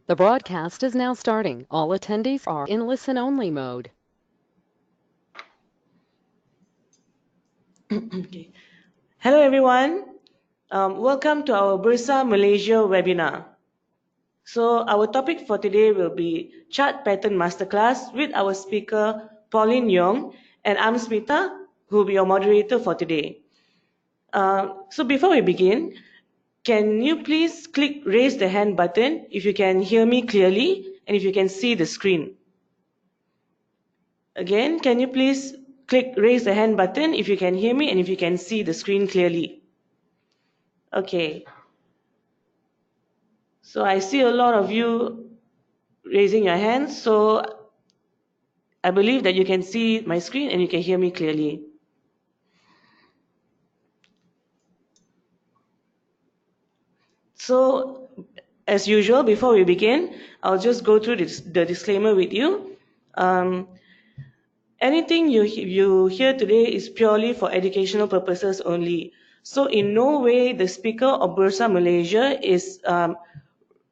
The broadcast is now starting. All attendees are in listen-only mode. Okay. Hello everyone. Welcome to our Bursa Malaysia webinar. So our topic for today will be Chart Pattern Masterclass with our speaker Pauline Yong, and I'm Smita, who will be your moderator for today. So before we begin, can you please click raise the hand button if you can hear me clearly and if you can see the screen? Again, can you please click raise the hand button if you can hear me and if you can see the screen clearly? Okay. So I see a lot of you raising your hands. So I believe that you can see my screen and you can hear me clearly. So as usual, before we begin, I'll just go through the disclaimer with you. Anything you hear today is purely for educational purposes only. So in no way the speaker of Bursa Malaysia is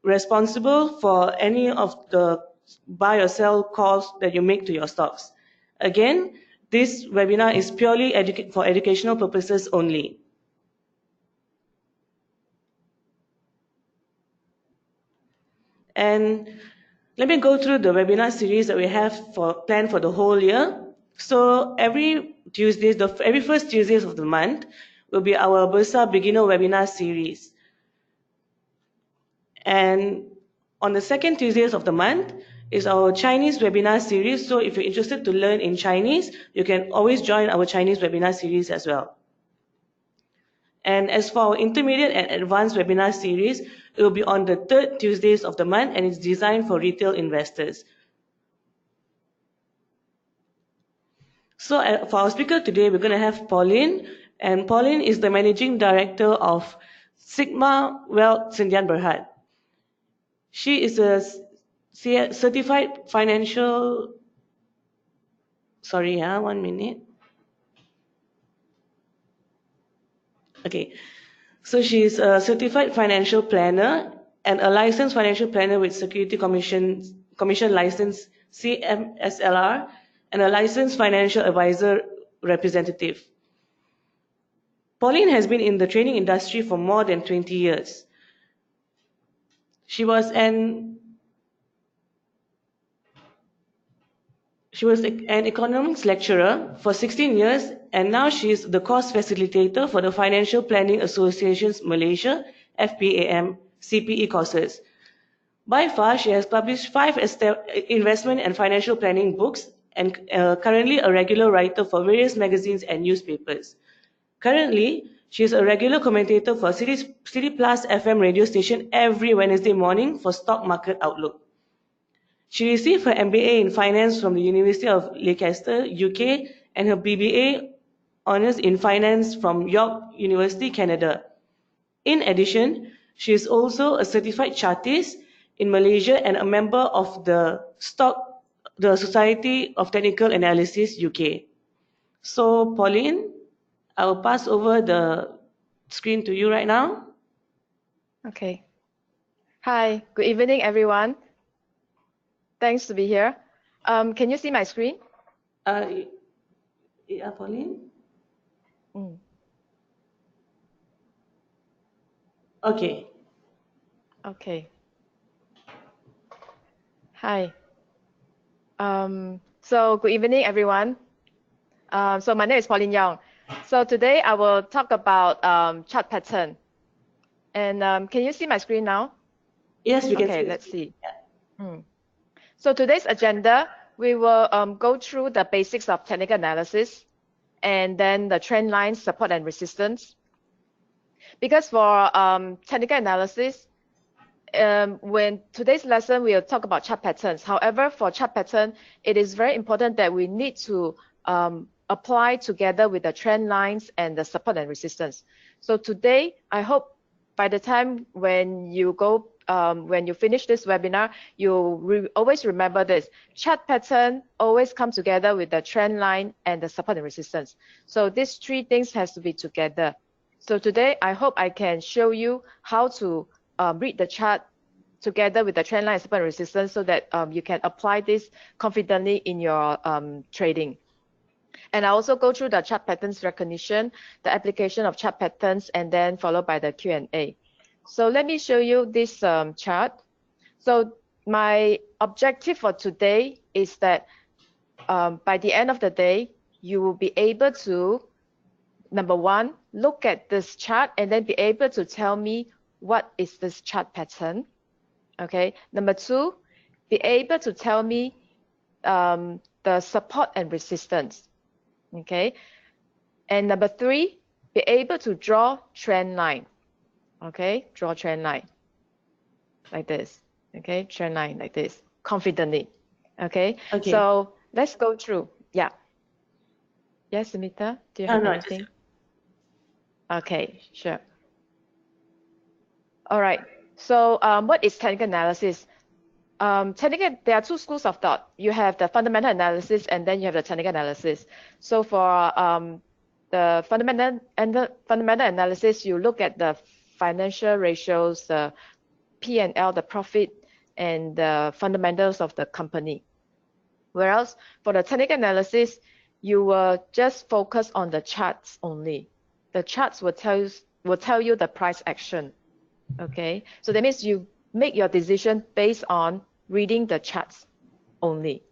responsible for any of the buy or sell calls that you make to your stocks. Again, this webinar is purely for educational purposes only. And let me go through the webinar series that we have planned for the whole year. So every first Tuesdays of the month will be our Bursa Beginner webinar series. And on the second Tuesdays of the month is our Chinese webinar series. So if you're interested to learn in Chinese, you can always join our Chinese webinar series as well. And as for our intermediate and advanced webinar series, it will be on the third Tuesdays of the month, and it's designed for retail investors. So for our speaker today, we're going to have Pauline, and Pauline is the Managing Director of Sigma Wealth Sdn Bhd. She is a certified financial, sorry, 1 minute. Okay, so she's a certified financial planner and a licensed financial planner with Security Commission license CMSLR and a licensed financial advisor representative. Pauline has been in the training industry for more than 20 years. She was an economics lecturer for 16 years, and now she is the course facilitator for the Financial Planning Association's Malaysia FPAM CPE courses. By far, she has published 5 investment and financial planning books and currently a regular writer for various magazines and newspapers. Currently, she is a regular commentator for City Plus FM radio station every Wednesday morning for Stock Market Outlook. She received her MBA in Finance from the University of Leicester, UK, and her BBA Honours in Finance from York University, Canada. In addition, she is also a certified chartist in Malaysia and a member of the Society of Technical Analysis, UK. So, Pauline, I will pass over the screen to you right now. Okay. Hi, good evening, everyone. Thanks to be here. Can you see my screen? Yeah, Pauline? Okay. Okay. Hi. So good evening, everyone. So my name is Pauline Yong. So today I will talk about chart pattern. And can you see my screen now? Yes, we can. Okay, let's see. So today's agenda, we will go through the basics of technical analysis and then the trend lines, support and resistance. Because for technical analysis, when today's lesson, we'll talk about chart patterns. However, for chart pattern, it is very important that we need to apply together with the trend lines and the support and resistance. So today, I hope by the time when you go, when you finish this webinar, you always remember this. Chart pattern always comes together with the trend line and the support and resistance. So these three things has to be together. So today, I hope I can show you how to read the chart together with the trend line support and resistance so that you can apply this confidently in your trading. And I also go through the chart patterns recognition, the application of chart patterns, and then followed by the Q&A. So let me show you this chart. So my objective for today is that by the end of the day, you will be able to, number one, look at this chart and then be able to tell me what is this chart pattern. Okay. Number two, be able to tell me the support and resistance. Okay. And number three, be able to draw trend line. Okay. Draw trend line like this. Okay. Trend line like this confidently. Okay. So let's go through. Yeah. Yes, Sumita, do you have anything? Okay, sure. All right. So what is technical analysis? There are two schools of thought. You have the fundamental analysis and then you have the technical analysis. So for the fundamental analysis, you look at the financial ratios, the P&L, the profit, and the fundamentals of the company. Whereas for the technical analysis, you will just focus on the charts only. The charts will tell you the price action. Okay, so that means you make your decision based on reading the charts only.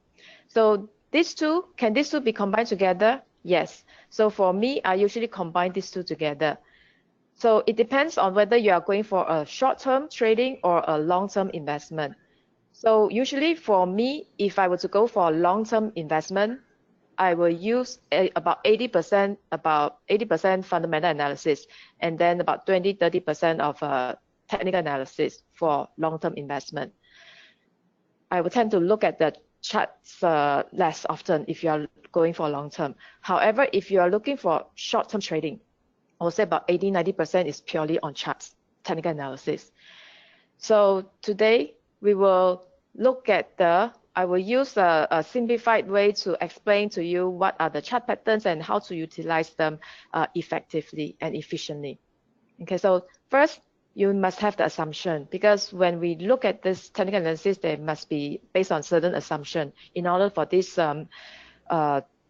So can these two be combined together? Yes. So for me, I usually combine these two together. So it depends on whether you are going for a short-term trading or a long-term investment. So usually for me, if I were to go for a long-term investment, I will use about 80% fundamental analysis, and then about 20-30% of technical analysis for long-term investment. I would tend to look at the charts less often if you are going for long-term. However, if you are looking for short-term trading, I would say about 80-90% is purely on charts, technical analysis. So today we will look at I will use a simplified way to explain to you what are the chart patterns and how to utilize them effectively and efficiently. Okay, so first, you must have the assumption, because when we look at this technical analysis, they must be based on certain assumption in order for this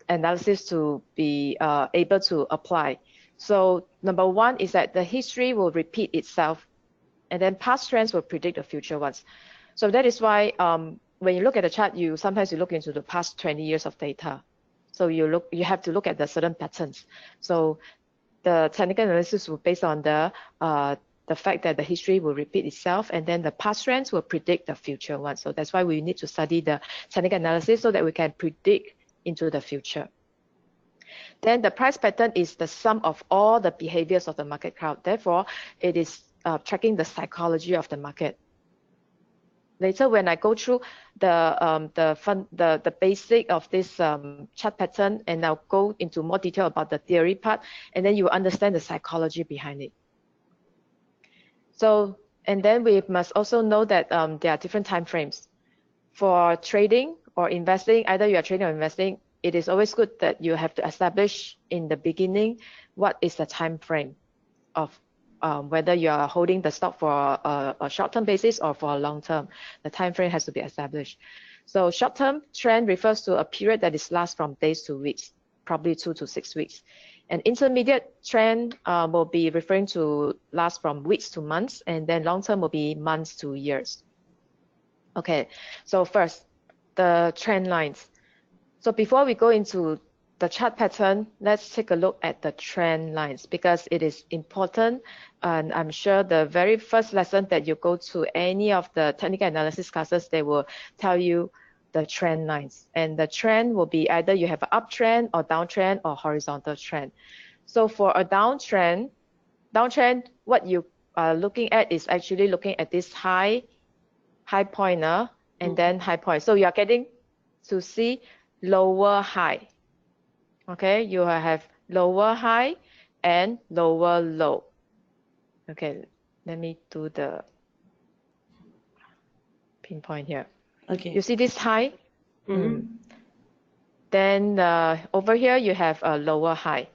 analysis to be able to apply. So number one is that the history will repeat itself, and then past trends will predict the future ones. So that is why when you look at the chart, sometimes you look into the past 20 years of data. So you have to look at the certain patterns. So the technical analysis will based on the fact that the history will repeat itself, and then the past trends will predict the future ones. So that's why we need to study the technical analysis so that we can predict into the future. Then the price pattern is the sum of all the behaviors of the market crowd. Therefore, it is tracking the psychology of the market. Later, when I go through the basic of this chart pattern, and I'll go into more detail about the theory part, and then you understand the psychology behind it. So, and then we must also know that there are different time frames. For trading or investing, either you are trading or investing, it is always good that you have to establish in the beginning what is the time frame of whether you are holding the stock for a short-term basis or for a long-term. The time frame has to be established. So short-term trend refers to a period that is lasts from days to weeks, probably 2 to 6 weeks. An intermediate trend will be referring to last from weeks to months, and then long-term will be months to years. Okay, so first, the trend lines. So before we go into the chart pattern, let's take a look at the trend lines, because it is important. And I'm sure the very first lesson that you go to any of the technical analysis classes, they will tell you the trend lines. And the trend will be either you have an uptrend or downtrend or horizontal trend. So for a downtrend, what you are looking at is actually looking at this high pointer and then high point. So you are getting to see lower high. Okay, you have lower high and lower low. Okay, let me do the pinpoint here. Okay, you see this high? Then over here you have a lower high,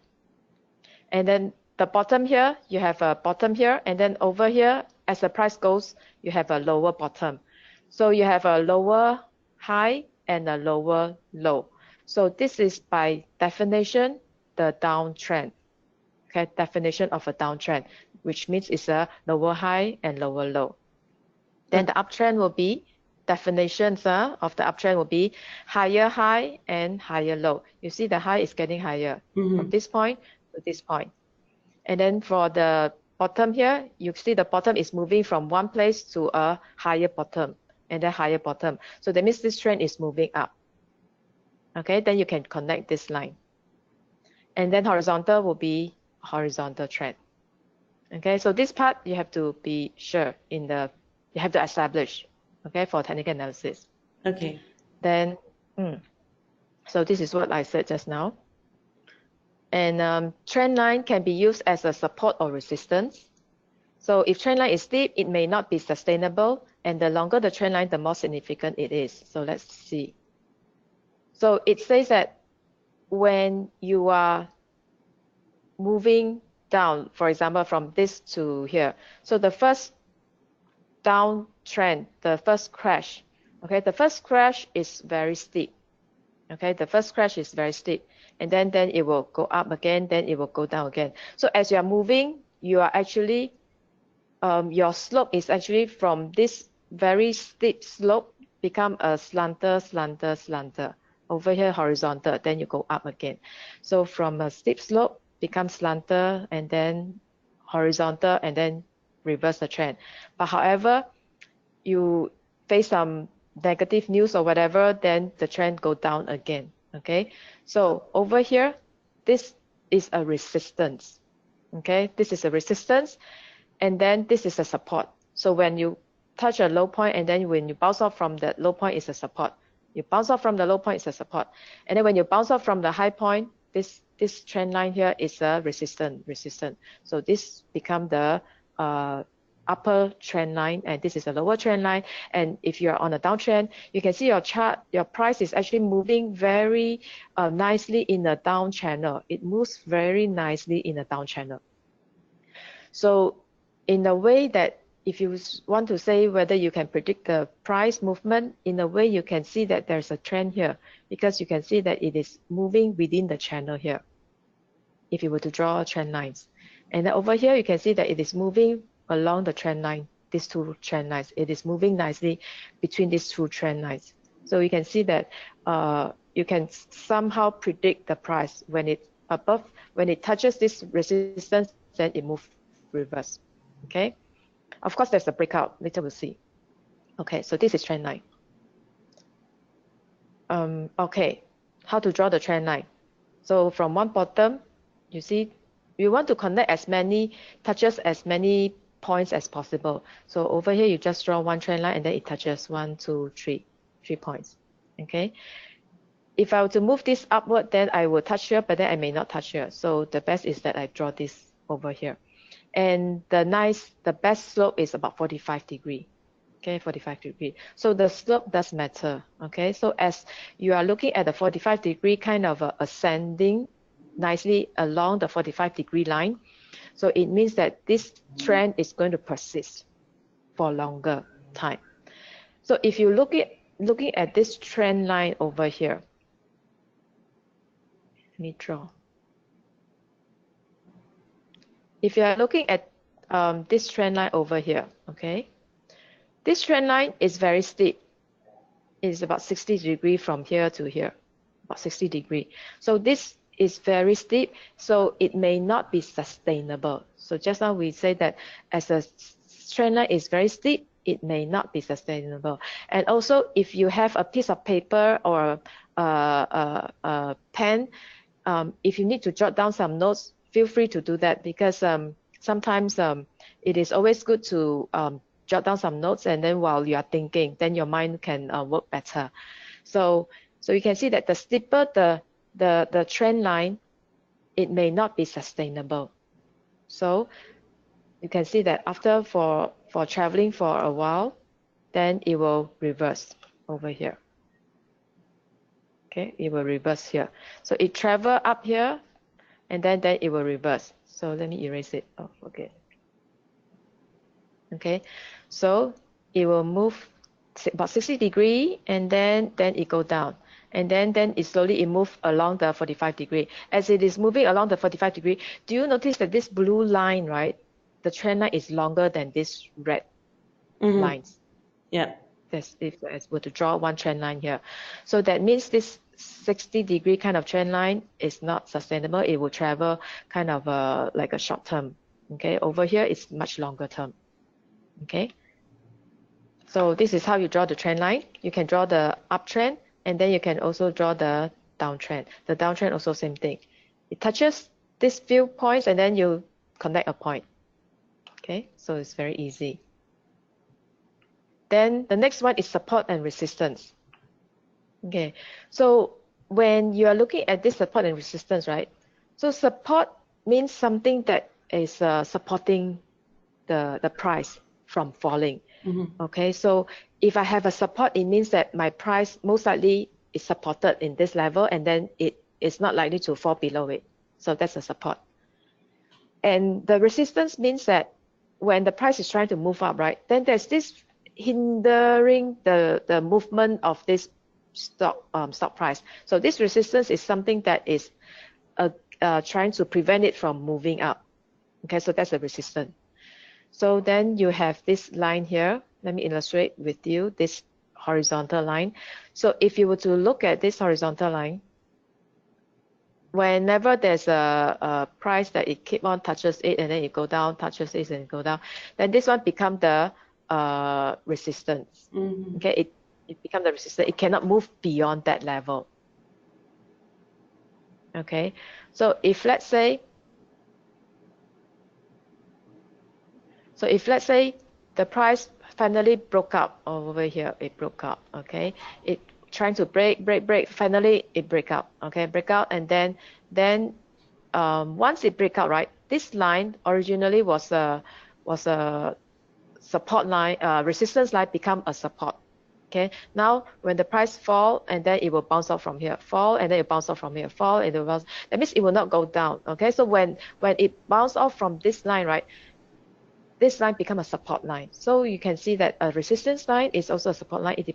and then the bottom here you have a bottom here, and then over here as the price goes, you have a lower bottom. So you have a lower high and a lower low. So this is by definition the downtrend. Okay, definition of a downtrend, which means it's a lower high and lower low. Then the uptrend will be, definitions of the uptrend will be higher high and higher low. You see the high is getting higher from this point to this point. And then for the bottom here, you see the bottom is moving from one place to a higher bottom and then higher bottom. So that means this trend is moving up. Okay, then you can connect this line. And then horizontal will be horizontal trend. Okay, so this part you have to be sure you have to establish, okay, for technical analysis. Okay. Then, so this is what I said just now. And trend line can be used as a support or resistance. So if trend line is steep, it may not be sustainable, and the longer the trend line, the more significant it is. So let's see. So it says that when you are moving down, for example, from this to here, so the first downtrend, the first crash, okay, the first crash is very steep. Okay, the first crash is very steep, and then it will go up again, then it will go down again. So as you are moving, you are actually, your slope is actually from this very steep slope become a slanter. Over here, horizontal, then you go up again. So from a steep slope, become slanter, and then horizontal, and then reverse the trend. But however, you face some negative news or whatever, then the trend go down again. Okay, so over here, this is a resistance. Okay, this is a resistance, and then this is a support. So when you touch a low point, and then when you bounce off from the low point, is a support. You bounce off from the low point, it's a support, and then when you bounce off from the high point, this trend line here is a resistance. So this become the upper trend line, and this is a lower trend line. And if you're on a downtrend, you can see your chart, your price is actually moving very nicely in a down channel. It moves very nicely in a down channel. So in a way that if you want to say whether you can predict the price movement, in a way you can see that there's a trend here, because you can see that it is moving within the channel here, if you were to draw trend lines. And then over here, you can see that it is moving along the trend line, these two trend lines. It is moving nicely between these two trend lines. So you can see that you can somehow predict the price when it's above, when it touches this resistance, then it moves reverse. Okay. Of course, there's a breakout. Later we'll see. Okay, so this is trend line. Okay, how to draw the trend line? So from one bottom, you see, you want to connect as many touches, as many points as possible. So over here, you just draw one trend line, and then it touches 1, 2, 3 points. Okay. If I were to move this upward, then I will touch here, but then I may not touch here. So the best is that I draw this over here. And the best slope is about 45 degrees. Okay, 45 degrees. So the slope does matter. Okay, so as you are looking at the 45 degree kind of ascending nicely along the 45-degree line, so it means that this trend is going to persist for a longer time. So if you looking at this trend line over here, let me draw. If you are looking at this trend line over here, okay, this trend line is very steep. It is about 60 degrees from here to here, about 60 degrees. So this is very steep, so it may not be sustainable. So just now we say that as a trend line is very steep, it may not be sustainable. And also, if you have a piece of paper or a pen, if you need to jot down some notes, feel free to do that, because sometimes it is always good to jot down some notes, and then while you are thinking, then your mind can work better. So you can see that the steeper the trend line, it may not be sustainable. So you can see that after for traveling for a while, then it will reverse over here. Okay, it will reverse here. So it travel up here, and then it will reverse. So let me erase it. Oh, okay. Okay, so it will move about 60 degree, and then it go down, and then it slowly move along the 45 degree. As it is moving along the 45 degree, do you notice that this blue line, right, the trend line is longer than this red lines? Yeah. That's if I were to draw one trend line here. So that means this 60-degree kind of trend line is not sustainable. It will travel kind of like a short term. Okay, over here it's much longer term. Okay, so this is how you draw the trend line. You can draw the uptrend, and then you can also draw the downtrend. The downtrend also same thing. It touches these few points, and then you connect a point. Okay, so it's very easy. Then the next one is support and resistance. Okay, so when you are looking at this support and resistance, right? So support means something that is supporting the price from falling. Okay, so if I have a support, it means that my price most likely is supported in this level, and then it is not likely to fall below it. So that's a support. And the resistance means that when the price is trying to move up, right, then there's this hindering the movement of this stock price. So this resistance is something that is trying to prevent it from moving up. Okay, so that's a resistance. So then you have this line here. Let me illustrate with you this horizontal line. So if you were to look at this horizontal line, whenever there's a price that it keep on touches it and then it go down, touches it and go down, then this one become the resistance. Okay, it becomes the resistance. It cannot move beyond that level. Okay, so if let's say the price finally broke out over here, it broke out. Okay, it trying to break, finally it break out. Okay, break out, and then once it break out, right, this line originally was a support line, resistance line become a support. Okay, now when the price fall, and then it will bounce off from here, fall, and then it bounce off from here, fall, and it will bounce. That means it will not go down. Okay, so when it bounce off from this line, right, this line become a support line. So you can see that a resistance line is also a support line. It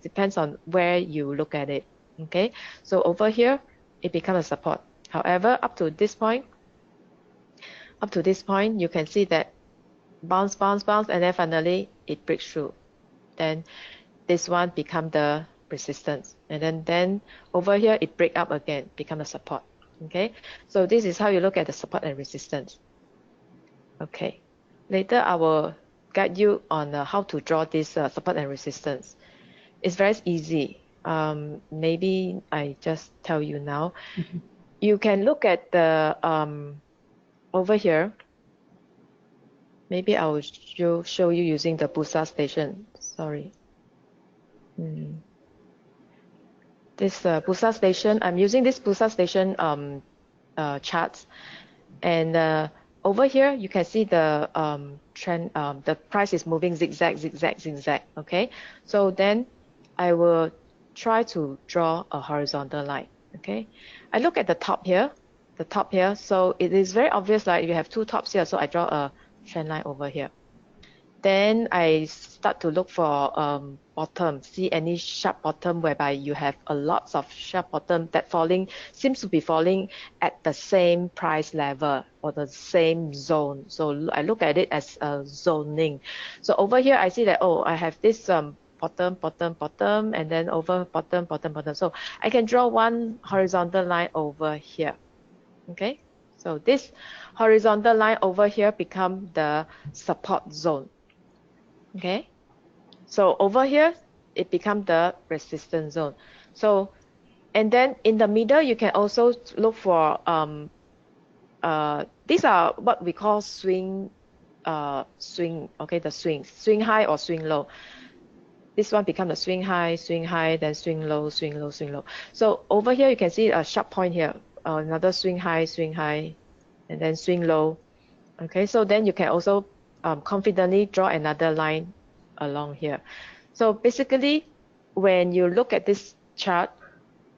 depends on where you look at it. Okay, so over here it becomes a support. However, up to this point, you can see that bounce, and then finally it breaks through. Then this one become the resistance, and then over here it break up again, become a support. Okay, so this is how you look at the support and resistance. Okay, later I will guide you on how to draw this support and resistance. It's very easy. Maybe I just tell you now. You can look at the over here. Maybe I will show you using the Bursa station. Sorry. This Bursa station, I'm using this Bursa station charts, and over here you can see the trend. The price is moving zigzag. Okay, so then I will try to draw a horizontal line. Okay, I look at the top here. So it is very obvious, like you have two tops here. So I draw a trend line over here. Then I start to look for bottom, see any sharp bottom whereby you have a lot of sharp bottom that seems to be falling at the same price level or the same zone. So I look at it as zoning. So over here I see that, oh, I have this bottom, and then over bottom. So I can draw one horizontal line over here. Okay, so this horizontal line over here become the support zone. Okay, so over here it become the resistance zone. So, and then in the middle you can also look for these are what we call swing. Okay, the swing high or swing low. This one become the swing high, then swing low. So over here you can see a sharp point here. Another swing high, and then swing low. Okay, so then you can also confidently draw another line along here. So basically, when you look at this chart,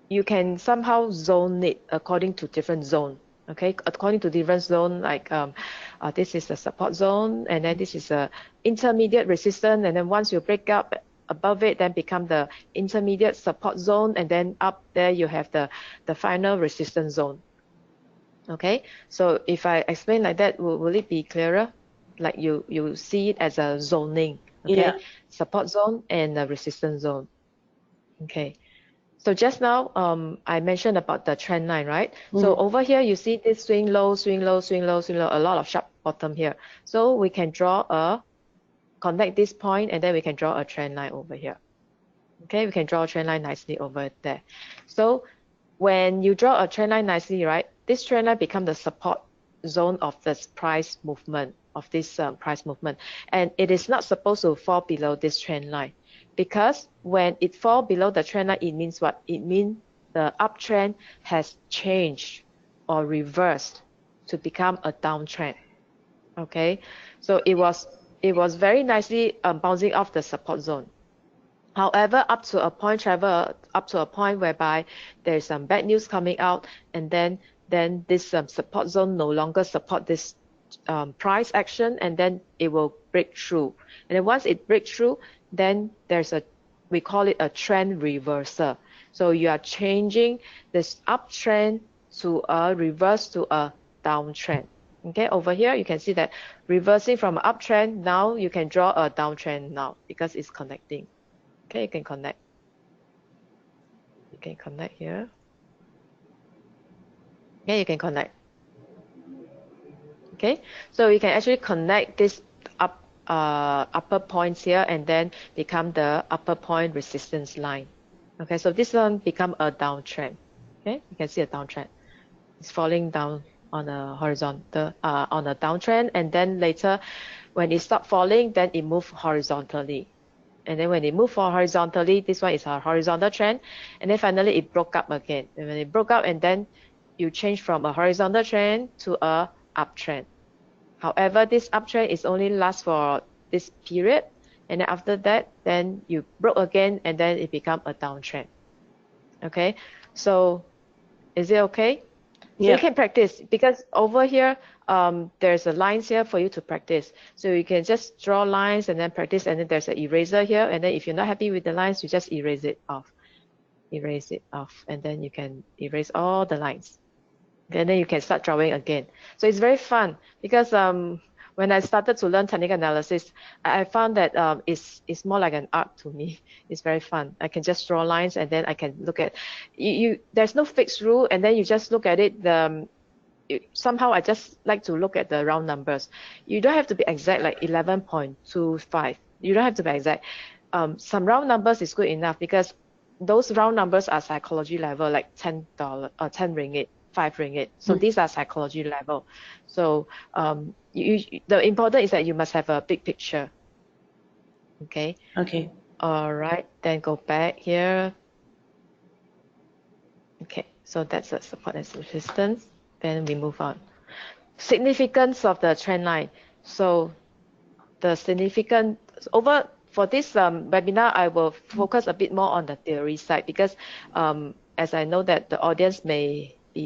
you can somehow zone it according to different zone. Okay, according to different zone, like this is the support zone, and then this is a intermediate resistance, and then once you break up above it, then become the intermediate support zone, and then up there you have the final resistance zone. Okay, so if I explain like that, will it be clearer? Like you see it as a zoning, okay? Yeah. Support zone and a resistance zone. Okay, so just now I mentioned about the trend line, right? So over here you see this swing low, swing low, swing low, swing low, a lot of sharp bottom here. So we can connect this point, and then we can draw a trend line over here. Okay, we can draw a trend line nicely over there. So when you draw a trend line nicely, right, this trend line becomes the support zone of this price movement, of this price movement. And it is not supposed to fall below this trend line, because when it falls below the trend line, it means what? It means the uptrend has changed or reversed to become a downtrend. Okay, so it was very nicely bouncing off the support zone. However, up to a point whereby there is some bad news coming out, and then this support zone no longer support this price action, and then it will break through. And then once it breaks through, then we call it a trend reversal. So you are changing this uptrend to a reverse to a downtrend. Okay, over here you can see that reversing from an uptrend, now you can draw a downtrend now because it's connecting. Okay, you can connect. You can connect here. Okay, you can connect. Okay, so you can actually connect this upper points here, and then become the upper point resistance line. Okay, so this one become a downtrend. Okay, you can see a downtrend. It's falling down on a horizontal, on a downtrend, and then later, when it stopped falling, then it moved horizontally. And then when it moved horizontally, this one is a horizontal trend, and then finally it broke up again. And when it broke up, and then you change from a horizontal trend to a uptrend. However, this uptrend is only lasts for this period, and then after that, then you broke again, and then it become a downtrend. Okay, so is it okay? So you can practice, because over here, there's a lines here for you to practice. So you can just draw lines and then practice, and then there's an eraser here. And then if you're not happy with the lines, you just erase it off. Erase it off, and then you can erase all the lines. And then you can start drawing again. So it's very fun, because when I started to learn technical analysis, I found that it's more like an art to me. It's very fun. I can just draw lines, and then I can look at there's no fixed rule, and then you just look at it. Somehow I just like to look at the round numbers. You don't have to be exact, like 11.25. You don't have to be exact. Some round numbers is good enough, because those round numbers are psychology level, like $10 or 10 ringgit. 5 ringgit. So these are psychology level. So the important is that you must have a big picture. Okay. Okay. All right. Then go back here. Okay. So that's the support and resistance. Then we move on. Significance of the trend line. So the significance for this webinar, I will focus a bit more on the theory side, because as I know that the audience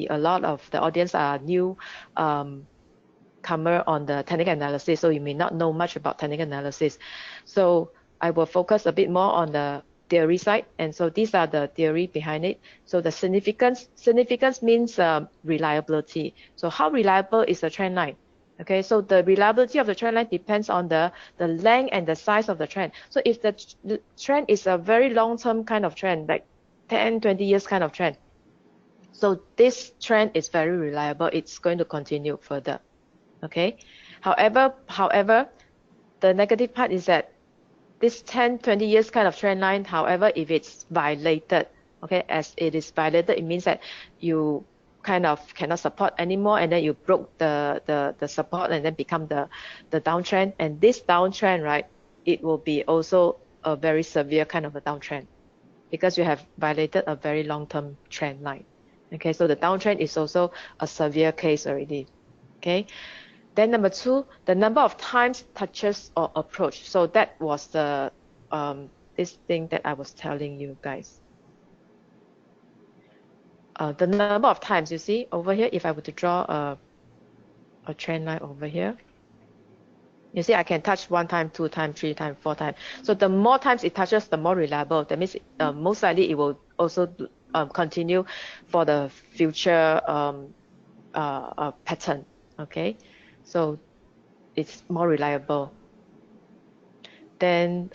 a lot of the audience are new comer on the technical analysis, so you may not know much about technical analysis. So I will focus a bit more on the theory side, and so these are the theory behind it. So the significance means reliability. So how reliable is the trend line? Okay, so the reliability of the trend line depends on the length and the size of the trend. So if the trend is a very long-term kind of trend, like 10, 20 years kind of trend, so this trend is very reliable. It's going to continue further. Okay. However, the negative part is that this 10, 20 years kind of trend line, however, if it's violated, okay, as it is violated, it means that you kind of cannot support anymore, and then you broke the support, and then become the downtrend. And this downtrend, right, it will be also a very severe kind of a downtrend, because you have violated a very long-term trend line. Okay, so the downtrend is also a severe case already. Okay, then number 2, the number of times touches or approach. So that was the this thing that I was telling you guys. the number of times. You see over here, if I were to draw a trend line over here, you see I can touch 1 time, 2 time, 3 time, 4 time. So the more times it touches, the more reliable. That means most likely it will also continue for the future pattern. Okay, so it's more reliable. Then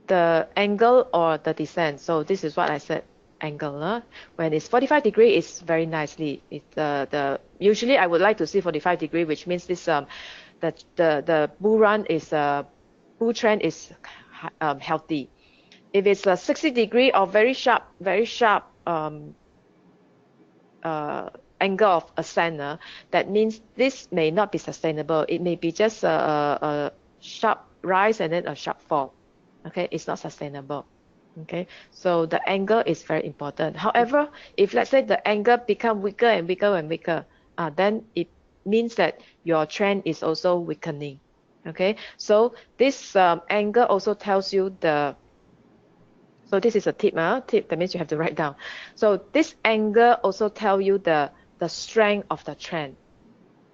the angle or the descent. So this is what I said, angle. When it's 45 degree, it's very nicely. Usually I would like to see 45 degree, which means this the bull run is bull trend is healthy. If it's a 60 degree or very sharp angle of ascent, that means this may not be sustainable. It may be just a sharp rise and then a sharp fall. Okay, it's not sustainable. Okay, so the angle is very important. However, if let's say the angle become weaker and weaker and weaker, then it means that your trend is also weakening. Okay, so this angle also tells you the. So this is a tip. That means you have to write down. So this angle also tell you the strength of the trend.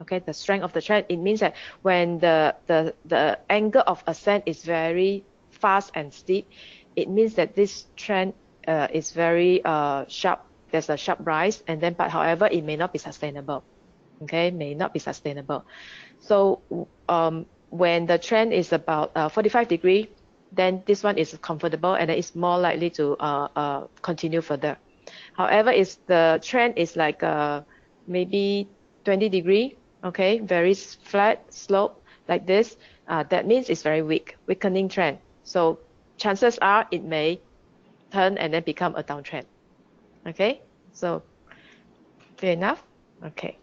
Okay, the strength of the trend. It means that when the angle of ascent is very fast and steep, it means that this trend is very sharp. There's a sharp rise, and then but however it may not be sustainable. Okay, may not be sustainable. So when the trend is about 45 degree, then this one is comfortable and it's more likely to continue further. However, if the trend is like maybe 20 degree, okay, very flat slope like this, that means it's very weak, weakening trend. So chances are it may turn and then become a downtrend. Okay, so clear enough? Okay.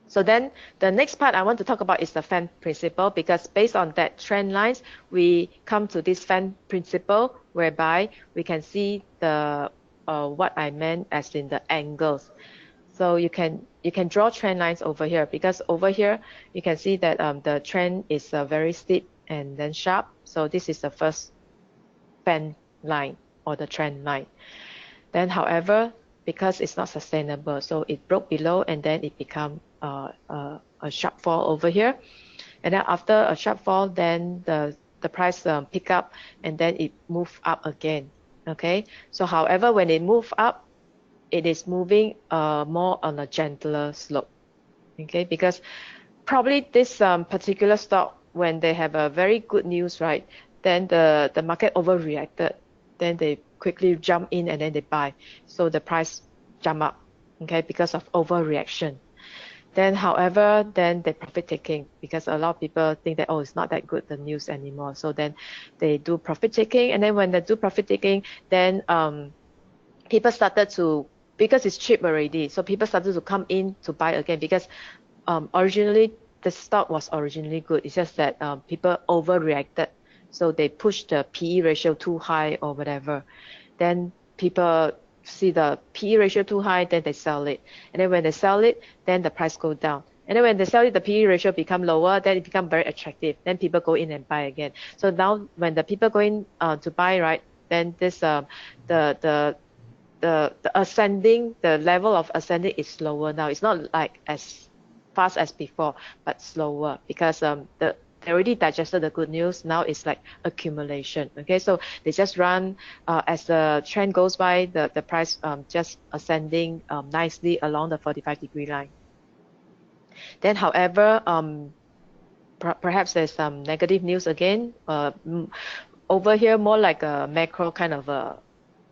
So then the next part I want to talk about is the fan principle, because based on that trend lines, we come to this fan principle whereby we can see the what I meant as in the angles. So you can draw trend lines over here, because over here you can see that the trend is very steep and then sharp. So this is the first fan line or the trend line. Then however, because it's not sustainable, so it broke below and then it become a sharp fall over here. And then after a sharp fall, then the price pick up and then it move up again. Okay, so however, when it move up, it is moving more on a gentler slope. Okay, because probably this particular stock, when they have a very good news, right, then the market overreacted, then they quickly jump in and then they buy, so the price jump up, okay, because of overreaction. Then however, then they profit taking, because a lot of people think that, oh, it's not that good, the news anymore, so then they do profit taking. And then when they do profit taking, then people started to, because it's cheap already, so people started to come in to buy again, because originally the stock was originally good. It's just that people overreacted, so they pushed the PE ratio too high or whatever. Then people see the PE ratio too high, then they sell it. And then when they sell it, then the price goes down. And then when they sell it, the PE ratio become lower, then it become very attractive. Then people go in and buy again. So now when the people go in to buy, right, then this the ascending, the level of ascending is slower now. It's not like as fast as before, but slower, because they already digested the good news. Now it's like accumulation. Okay, so they just run as the trend goes by, the price just ascending nicely along the 45 degree line. Then however, perhaps there's some negative news again. Over here, more like a macro kind of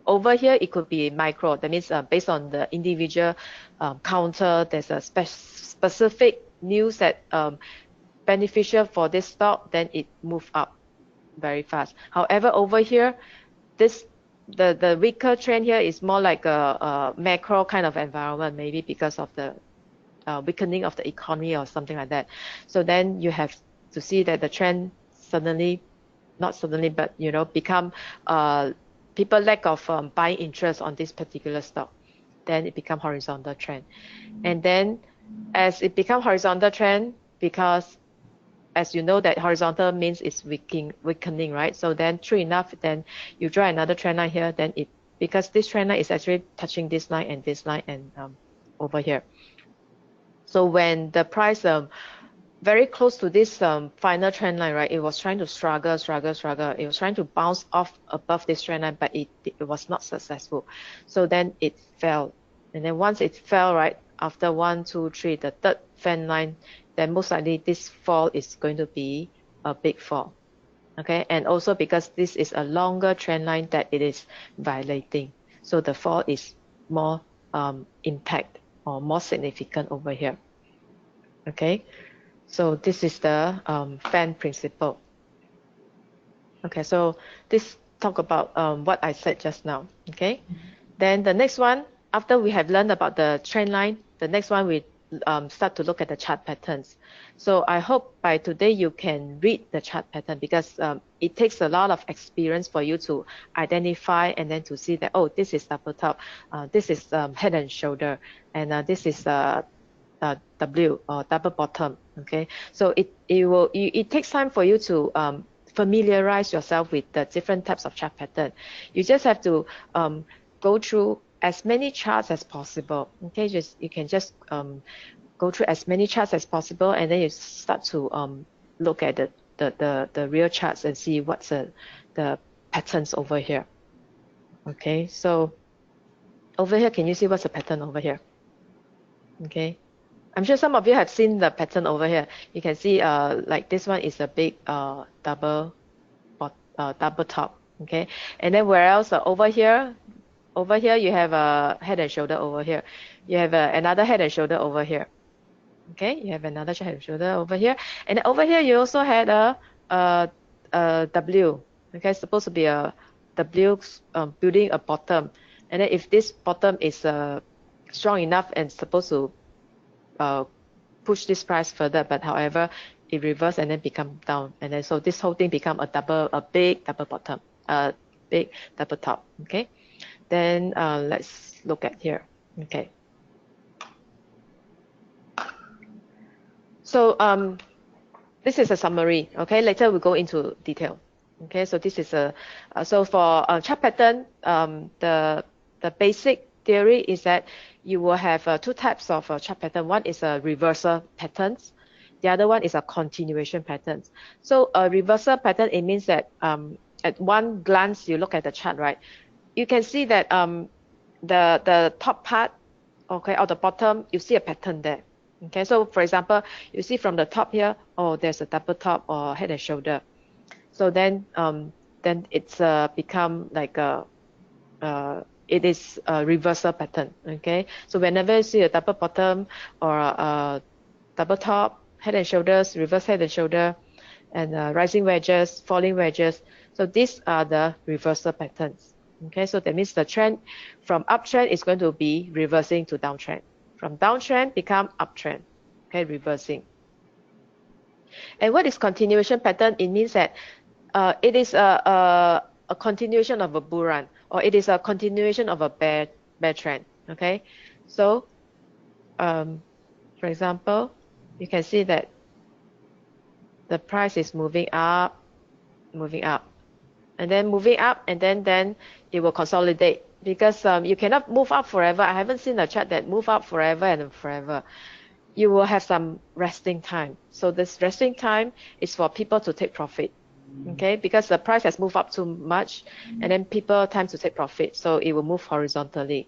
over here it could be micro. That means based on the individual counter, there's a specific news that beneficial for this stock, then it move up very fast. However, over here, the weaker trend here is more like a macro kind of environment, maybe because of the weakening of the economy or something like that. So then you have to see that the trend suddenly, not suddenly, but become people lack of buying interest on this particular stock. Then it become horizontal trend, and then as it become horizontal trend, because as you know that horizontal means it's weakening, right? So then true enough, then you draw another trend line here, then it because this trend line is actually touching this line and over here. So when the price very close to this final trend line, right, it was trying to struggle. It was trying to bounce off above this trend line, but it was not successful. So then it fell. And then once it fell, right, after 1, 2, 3, the third fan line, then most likely this fall is going to be a big fall. Okay, and also because this is a longer trend line that it is violating. So the fall is more impact or more significant over here. Okay, so this is the fan principle. Okay, so this talk about what I said just now. Okay, then the next one, after we have learned about the trend line, the next one we start to look at the chart patterns. So I hope by today you can read the chart pattern, because it takes a lot of experience for you to identify and then to see that, oh, this is double top, this is head and shoulder, and this is W or double bottom. Okay, so it takes time for you to familiarize yourself with the different types of chart pattern. You just have to go through as many charts as possible. Okay, you can just go through as many charts as possible, and then you start to look at the real charts and see what's the patterns over here. Okay, so over here, can you see what's the pattern over here? Okay, I'm sure some of you have seen the pattern over here. You can see like this one is a big double top. Okay, and then where else? Over here you have a head and shoulder over here. You have another head and shoulder over here. Okay, you have another head and shoulder over here, and over here you also had a W. Okay, supposed to be a W building a bottom, and then if this bottom is strong enough and supposed to push this price further, but however it reversed and then become down, and then so this whole thing become a big double bottom, big double top. Okay, then let's look at here. Okay, so this is a summary. Okay, later we go into detail. Okay, so this is so for chart pattern, the basic theory is that you will have two types of chart pattern. One is a reversal patterns. The other one is a continuation patterns. So a reversal pattern, it means that at one glance you look at the chart, right? You can see that the top part, okay, or the bottom, you see a pattern there. Okay, so for example, you see from the top here, oh, there's a double top or head and shoulder. So then it's become like it is a reversal pattern. Okay, so whenever you see a double bottom or a double top, head and shoulders, reverse head and shoulder, and rising wedges, falling wedges, so these are the reversal patterns. Okay, so that means the trend from uptrend is going to be reversing to downtrend. From downtrend become uptrend. Okay, reversing. And what is continuation pattern? It means that it is a continuation of a bull run, or it is a continuation of a bear trend. Okay, so for example, you can see that the price is moving up, and then moving up, and then it will consolidate, because you cannot move up forever. I haven't seen a chart that move up forever and forever. You will have some resting time. So this resting time is for people to take profit. Okay, because the price has moved up too much, and then people time to take profit, so it will move horizontally.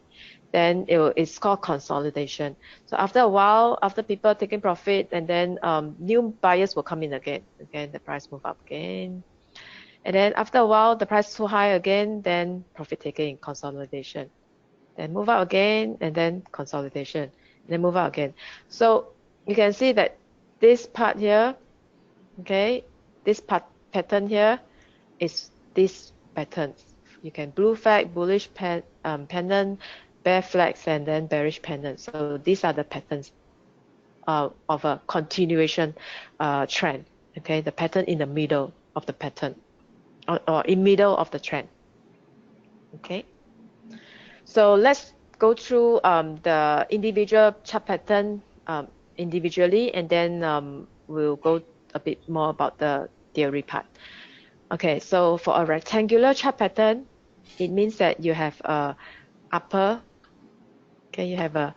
Then it's called consolidation. So after a while, after people taking profit, and then new buyers will come in again. Again, the price move up again. And then after a while, the price is too high again, then profit taking, consolidation. Then move up again, and then consolidation. And then move up again. So you can see that this part here, okay, this pattern here is this pattern. You can blue flag, bullish pennant, bear flags, and then bearish pennant. So these are the patterns of a continuation trend. Okay, the pattern in the middle of the pattern, or in middle of the trend. Okay, so let's go through the individual chart pattern individually, and then we'll go a bit more about the theory part. Okay, so for a rectangular chart pattern, it means that you have a upper, okay, you have a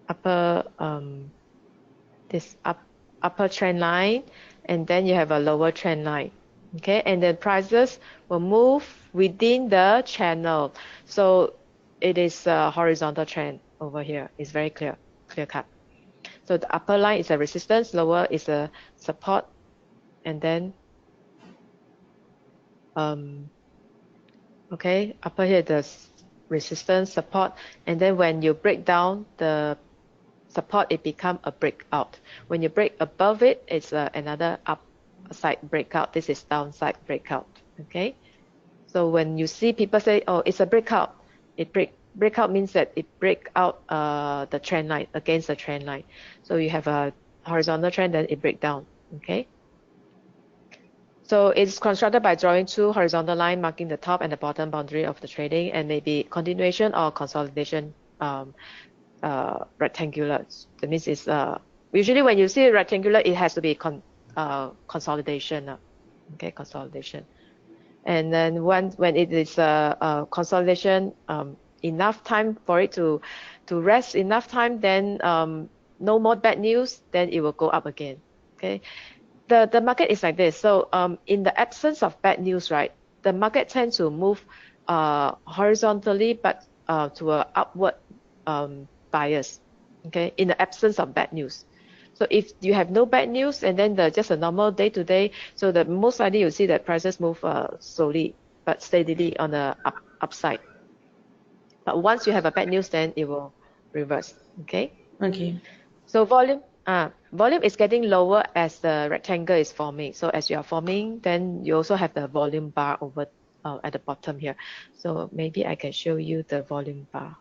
upper, this upper trend line, and then you have a lower trend line, okay, and the prices will move within the channel. So it is a horizontal trend over here. It's very clear cut. So the upper line is a resistance, lower is a support, and then okay, upper here the resistance, support, and then when you break down the support, it become a breakout. When you break above it, it's another upside breakout. This is downside breakout. Okay, so when you see people say, oh, it's a breakout, breakout means that it break out the trend line, against the trend line. So you have a horizontal trend, then it break down. Okay, so it's constructed by drawing two horizontal lines marking the top and the bottom boundary of the trading, and maybe continuation or consolidation, rectangular. That means it's usually when you see rectangular, it has to be consolidation. Okay, consolidation. And then when it is consolidation, enough time for it to rest, enough time, then no more bad news, then it will go up again. Okay, the market is like this. So in the absence of bad news, right, the market tends to move horizontally, but to a upward bias. Okay, in the absence of bad news. So if you have no bad news and then just a normal day-to-day, so the most likely you'll see that prices move slowly but steadily on the upside. But once you have a bad news, then it will reverse. Okay. Okay. So volume is getting lower as the rectangle is forming. So as you are forming, then you also have the volume bar over at the bottom here. So maybe I can show you the volume bar.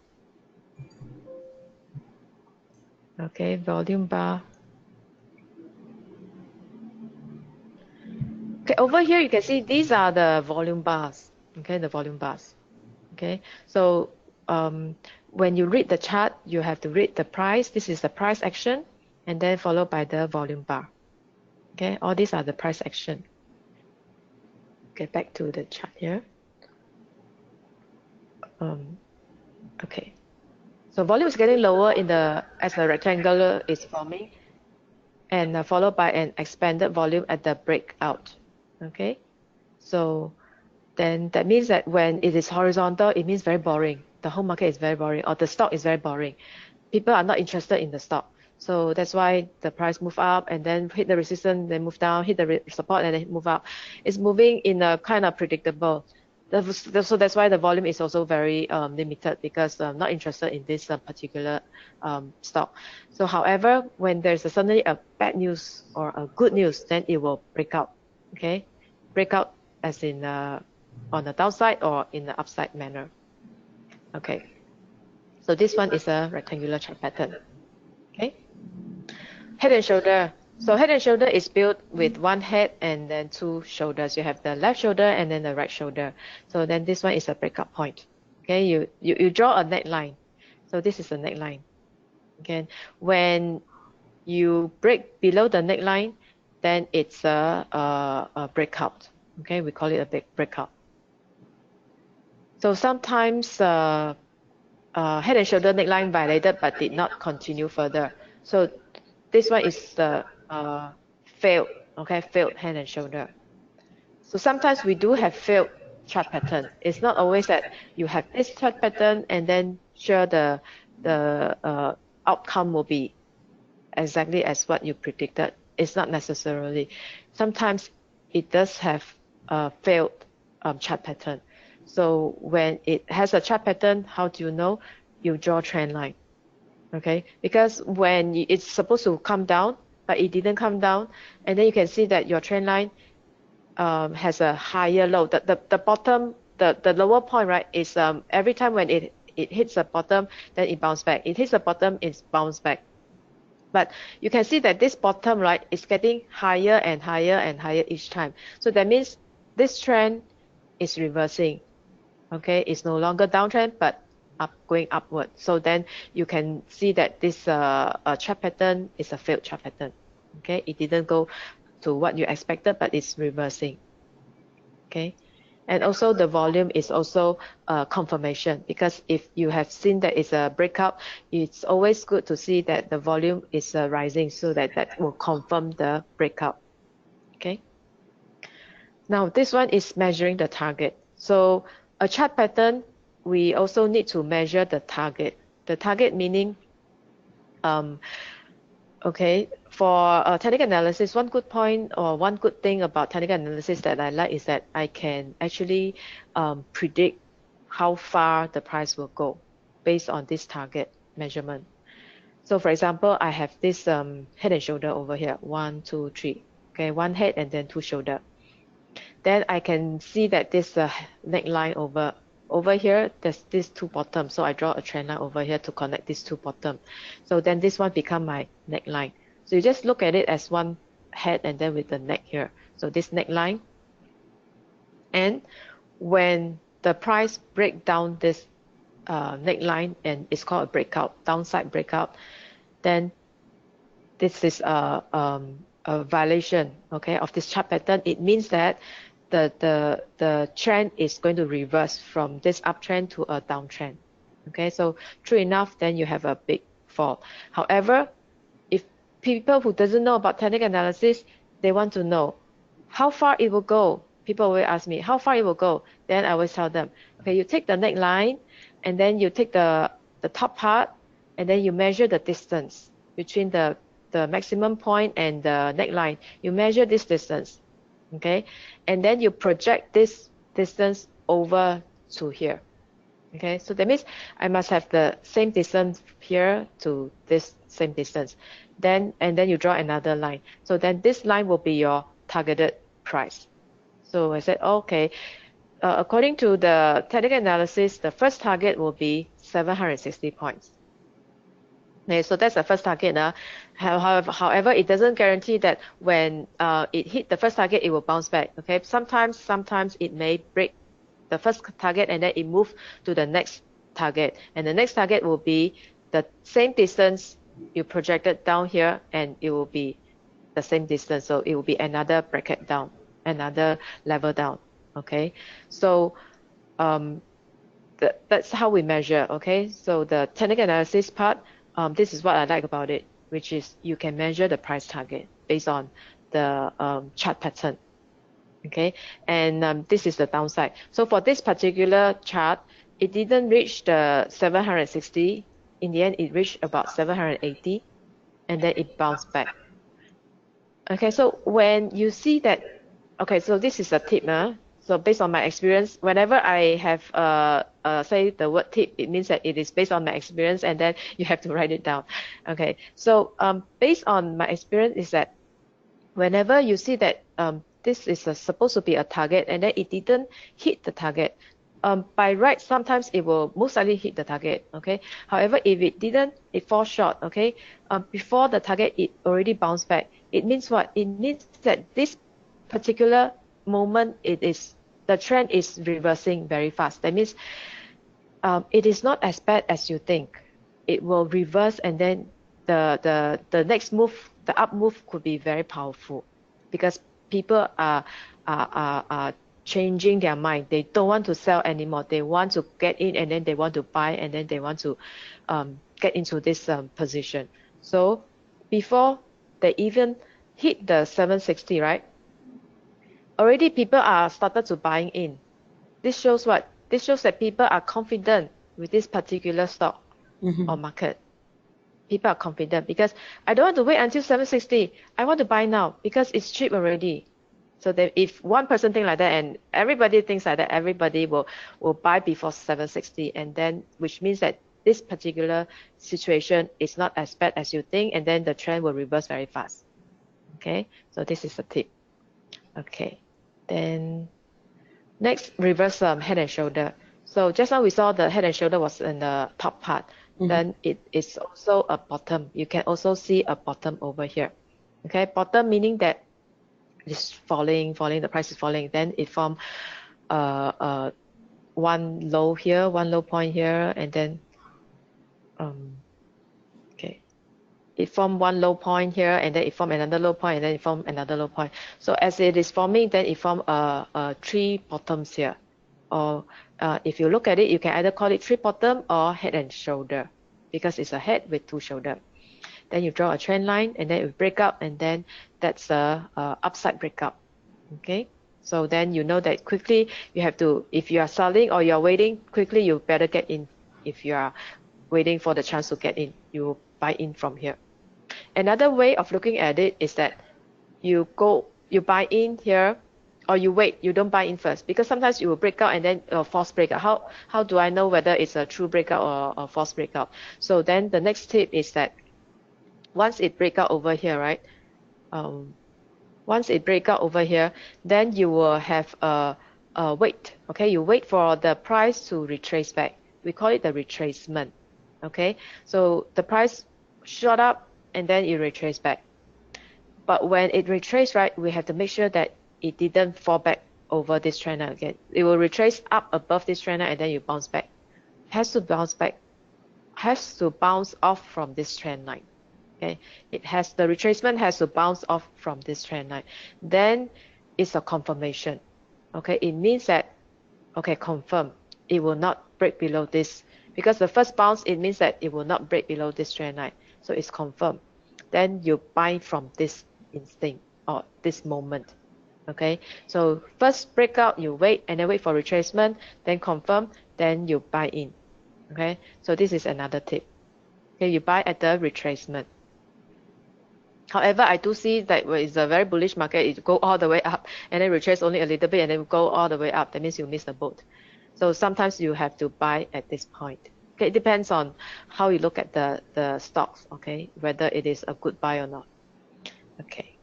Okay, volume bar. Okay, over here you can see these are the volume bars. Okay, the volume bars. Okay, so when you read the chart, you have to read the price. This is the price action, and then followed by the volume bar. Okay, all these are the price action. Get back to the chart here. Okay, so volume is getting lower as the rectangular is forming, and followed by an expanded volume at the breakout. Okay, so then that means that when it is horizontal, it means very boring. The whole market is very boring, or the stock is very boring. People are not interested in the stock. So that's why the price move up and then hit the resistance, then move down, hit the support, and then move up. It's moving in a kind of predictable. So that's why the volume is also very limited, because I'm not interested in this particular stock. So however, when there's suddenly a bad news or a good news, then it will break out. Okay, break out as in on the downside or in the upside manner. Okay, so this one is a rectangular chart pattern. Okay, head and shoulder. So head and shoulder is built with one head and then two shoulders. You have the left shoulder and then the right shoulder. So then this one is a breakout point. Okay, you draw a neckline. So this is a neckline. Okay, when you break below the neckline, then it's a breakout. Okay, we call it a big breakout. So sometimes head and shoulder neckline violated but did not continue further. So this one is the failed head and shoulder. So sometimes we do have failed chart pattern. It's not always that you have this chart pattern and then sure the outcome will be exactly as what you predicted. It's not necessarily. Sometimes it does have a failed chart pattern. So when it has a chart pattern, how do you know? You draw trend line. Okay, because when it's supposed to come down, but it didn't come down, and then you can see that your trend line has a higher low. The bottom, the lower point, right, is every time when it hits the bottom, then it bounce back. It hits the bottom, it's bounce back. But you can see that this bottom, right, is getting higher and higher and higher each time. So that means this trend is reversing. Okay, it's no longer downtrend, but going upward. So then you can see that this chart pattern is a failed chart pattern. Okay, it didn't go to what you expected, but it's reversing. Okay, And also the volume is also confirmation, because if you have seen that it's a breakout, it's always good to see that the volume is rising, so that will confirm the breakout. Okay. Now this one is measuring the target. So a chart pattern, we also need to measure the target. The target meaning, okay, for technical analysis, one good point or one good thing about technical analysis that I like is that I can actually predict how far the price will go based on this target measurement. So for example, I have this head and shoulder over here, 1, 2, 3. Okay, one head and then two shoulder. Then I can see that this neckline over here, there's these two bottom. So I draw a trend line over here to connect these two bottom. So then this one become my neckline. So you just look at it as one head and then with the neck here. So this neckline. And when the price break down this neckline, and it's called a breakout, downside breakout, then this is a violation, okay, of this chart pattern. It means that the trend is going to reverse from this uptrend to a downtrend. Okay, so true enough, then you have a big fall. However, if people who doesn't know about technical analysis, they want to know how far it will go. People will ask me how far it will go. Then I always tell them, okay, you take the neckline, and then you take the top part, and then you measure the distance between the maximum point and the neckline. You measure this distance, okay, and then you project this distance over to here. Okay, so that means I must have the same distance here to this same distance. And then you draw another line. So then this line will be your targeted price. So I said, okay, according to the technical analysis, the first target will be 760 points. Okay, so that's the first target. However, it doesn't guarantee that when it hit the first target, it will bounce back. Okay, sometimes it may break the first target and then it moves to the next target. And the next target will be the same distance you projected down here, and it will be the same distance. So it will be another bracket down, another level down. Okay, so that's how we measure. Okay, so the technical analysis part, this is what I like about it, which is you can measure the price target based on the chart pattern. Okay, and this is the downside. So for this particular chart, it didn't reach the 760. In the end, it reached about 780, and then it bounced back. Okay, so when you see that, okay, so this is a tip. So based on my experience, whenever I have say the word tip, it means that it is based on my experience, and then you have to write it down. Okay, so based on my experience is that whenever you see that this is supposed to be a target and then it didn't hit the target, by right, sometimes it will most likely hit the target. Okay, however, if it didn't, it falls short. Okay, before the target, it already bounced back. It means what? It means that this particular moment, the trend is reversing very fast. That means it is not as bad as you think. It will reverse, and then the next move, the up move, could be very powerful, because people are changing their mind. They don't want to sell anymore. They want to get in, and then they want to buy, and then they want to get into this position. So before they even hit the 760, right? Already people are started to buying in. This shows what? This shows that people are confident with this particular stock or market. People are confident because I don't want to wait until 760. I want to buy now because it's cheap already. So that if one person thinks like that and everybody thinks like that, everybody will buy before 760, and then which means that this particular situation is not as bad as you think, and then the trend will reverse very fast. Okay, so this is a tip. Okay, then next, reverse head and shoulder. So just now we saw the head and shoulder was in the top part. Then it is also a bottom. You can also see a bottom over here. Okay, bottom meaning that it's falling, the price is falling. Then it form one low here, one low point here, and then okay. it formed one low point here, and then it formed another low point, and then it formed another low point. So as it is forming, then it formed three bottoms here. Or if you look at it, you can either call it three bottom or head and shoulder, because it's a head with two shoulder. Then you draw a trend line, and then it break up, and then that's a upside breakout. Okay, so then you know that quickly you have to, if you are selling or you're waiting, quickly you better get in. If you are waiting for the chance to get in, you buy in from here. Another way of looking at it is that you buy in here, or you wait, you don't buy in first, because sometimes you will break out and then false breakout. How do I know whether it's a true breakout or a false breakout? So then the next tip is that once it break out over here, right? Once it break out over here, then you will have a wait. Okay, you wait for the price to retrace back. We call it the retracement. Okay, so the price shot up and then it retraced back. But when it retraced, right, we have to make sure that it didn't fall back over this trend line again. It will retrace up above this trend line and then you bounce back. Has to bounce back, has to bounce off from this trend line. Okay, the retracement has to bounce off from this trend line. Then it's a confirmation. Okay, it means that, okay, confirm, it will not break below this, because the first bounce, it means that it will not break below this trend line. So it's confirmed. Then you buy from this instinct or this moment. Okay, so first breakout, you wait and then wait for retracement, then confirm, then you buy in. Okay, so this is another tip. Okay, you buy at the retracement. However, I do see that when it's a very bullish market, it go all the way up and then retrace only a little bit and then go all the way up. That means you miss the boat. So sometimes you have to buy at this point. Okay, it depends on how you look at the stocks, okay, whether it is a good buy or not. Okay.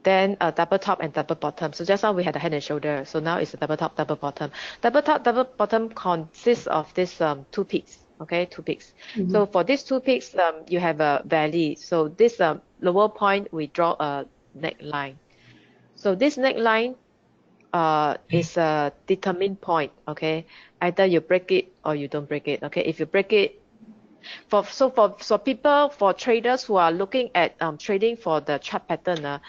Then a double top and double bottom. So just now we had a head and shoulder. So now it's a double top, double bottom. Double top, double bottom consists of this two peaks. Okay, two peaks. Mm-hmm. So for these two peaks, you have a valley. So this lower point, we draw a neckline. So this neckline is a determined point. Okay, either you break it or you don't break it. Okay, if you break it, for people, for traders who are looking at trading for the chart pattern,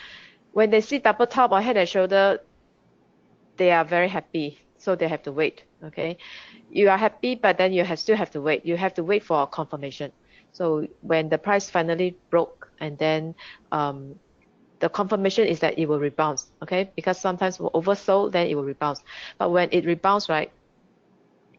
when they see double top or head and shoulder, they are very happy. So they have to wait. Okay, you are happy, but then you still have to wait. You have to wait for confirmation. So when the price finally broke, and then the confirmation is that it will rebound. Okay, because sometimes we'll oversold, then it will rebound. But when it rebounds, right,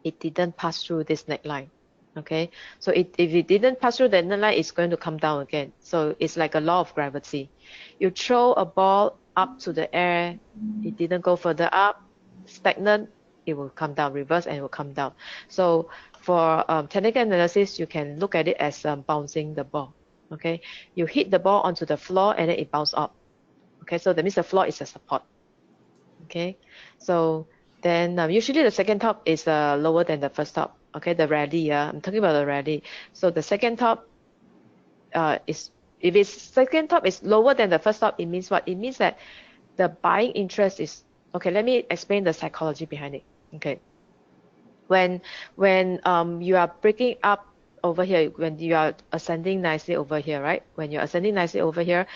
it didn't pass through this neckline. Okay, so if it didn't pass through the neckline, it's going to come down again. So it's like a law of gravity. You throw a ball up to the air, it didn't go further up, stagnant, it will come down, reverse, and it will come down. So for technical analysis, you can look at it as bouncing the ball. Okay, you hit the ball onto the floor and then it bounces up. Okay, so that means the floor is a support. Okay, so then usually the second top is lower than the first top. Okay, the rally. I'm talking about the rally. So the second top is, if its second top is lower than the first top, it means what? It means that the buying interest is, okay, let me explain the psychology behind it. Okay, when you are breaking up over here, when you are ascending nicely over here, right? When you're ascending nicely over here,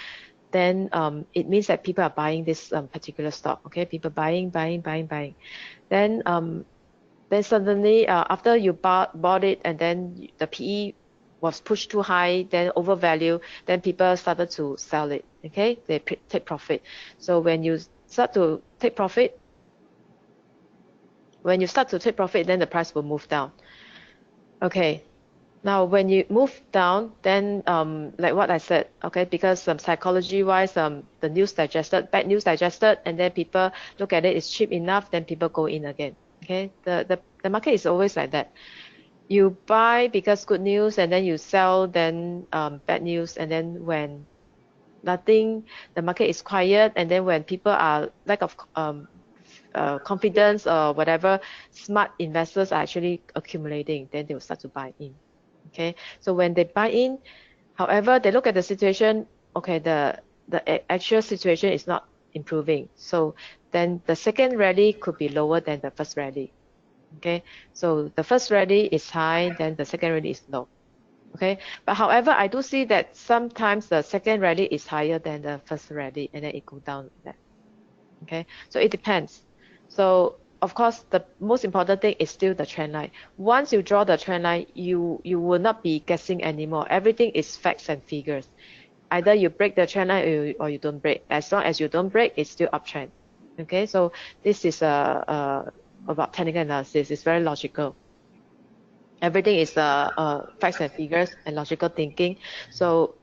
then it means that people are buying this particular stock. Okay, people buying. Then suddenly after you bought it, and then the PE was pushed too high, then overvalued, then people started to sell it. Okay, they take profit. So when you start to take profit, then the price will move down. Okay, now when you move down, then like what I said, okay, because psychology wise, the news digested, bad news digested, and then people look at it, it's cheap enough, then people go in again. Okay, the market is always like that. You buy because good news, and then you sell, then bad news, and then when nothing, the market is quiet, and then when people are lack of confidence or whatever, smart investors are actually accumulating, then they will start to buy in. Okay, so when they buy in, however, they look at the situation, okay, the actual situation is not improving. So then the second rally could be lower than the first rally. Okay, so the first rally is high, then the second rally is low. Okay, but however, I do see that sometimes the second rally is higher than the first rally, and then it go down like that. Okay, so it depends. So of course, the most important thing is still the trend line. Once you draw the trend line, you will not be guessing anymore. Everything is facts and figures. Either you break the trend line or you don't break. As long as you don't break, it's still uptrend. Okay, so this is about technical analysis. It's very logical. Everything is facts and figures and logical thinking. So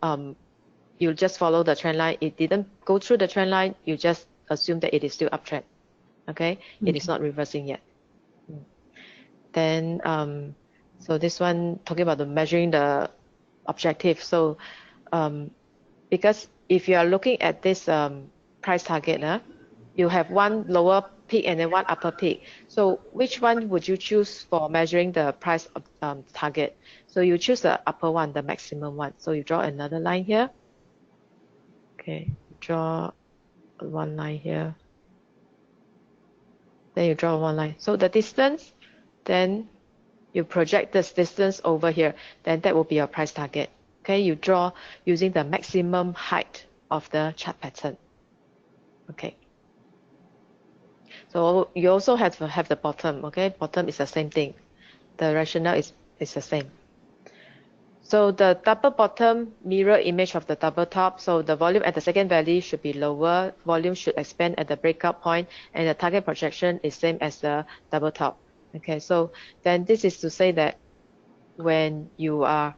you just follow the trend line. It didn't go through the trend line. You just assume that it is still uptrend. Okay, it is not reversing yet. Then so this one talking about the measuring the objective. So because if you are looking at this price target, you have one lower peak and then one upper peak. So which one would you choose for measuring the price target? So you choose the upper one, the maximum one. So you draw another line here. Okay, draw one line here. Then you draw one line. So the distance, then you project this distance over here. Then that will be your price target. Okay, you draw using the maximum height of the chart pattern. Okay. So you also have to have the bottom. Okay, bottom is the same thing. The rationale is the same. So the double bottom mirror image of the double top. So the volume at the second value should be lower. Volume should expand at the breakout point, and the target projection is same as the double top. Okay, so then this is to say that when you are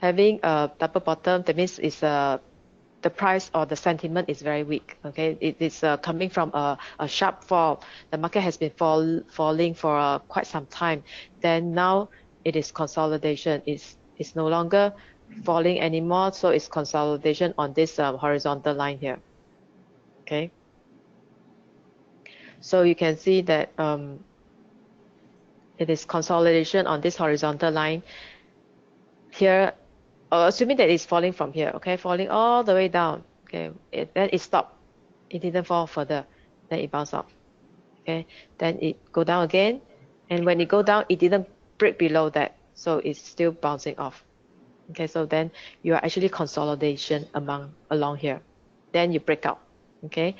having a double bottom, that means it's the price or the sentiment is very weak. Okay, it is coming from a sharp fall. The market has been falling for quite some time. Then now it is consolidation. It's no longer falling anymore, so it's consolidation on this horizontal line here. Okay, so you can see that it is consolidation on this horizontal line here, assuming that it's falling from here. Okay, falling all the way down. Okay, then it stopped. It didn't fall further. Then it bounced up. Okay, then it go down again, and when it go down, it didn't break below that, so it's still bouncing off. Okay, so then you are actually consolidation along here. Then you break out. Okay,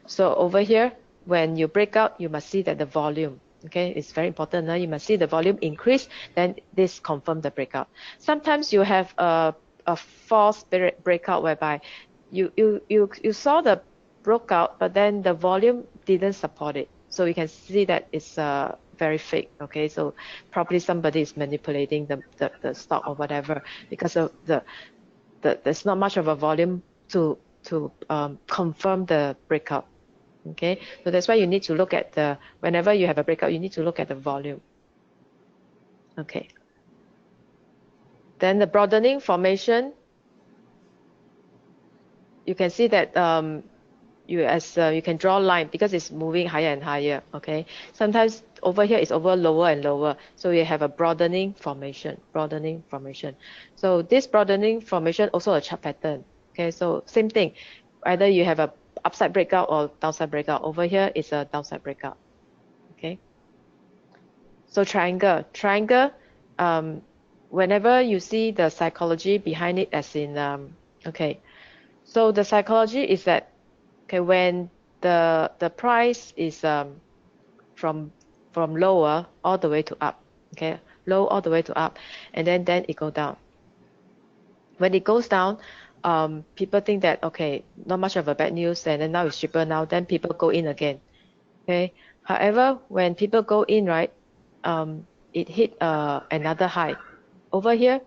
so over here, when you break out, you must see that the volume. Okay, it's very important. You must see the volume increase. Then this confirm the breakout. Sometimes you have a false breakout whereby you saw the breakout, but then the volume didn't support it. So you can see that it's very fake. Okay, so probably somebody is manipulating the stock or whatever, because of there's not much of a volume to confirm the breakout. Okay, so that's why you need to look at whenever you have a breakout, you need to look at the volume. Okay, then the broadening formation, you can see that you can draw line because it's moving higher and higher. Okay, sometimes over here it's over lower and lower, so you have a broadening formation. So this broadening formation also a chart pattern. Okay, so same thing, either you have a upside breakout or downside breakout. Over here is a downside breakout. Okay, so triangle, whenever you see the psychology behind it, as in okay, so the psychology is that, okay, when the price is from lower all the way to up, okay, low all the way to up, and then it go down. When it goes down, people think that, okay, not much of a bad news, and then now it's cheaper now, then people go in again. Okay, however, when people go in, right, it hit another high over here.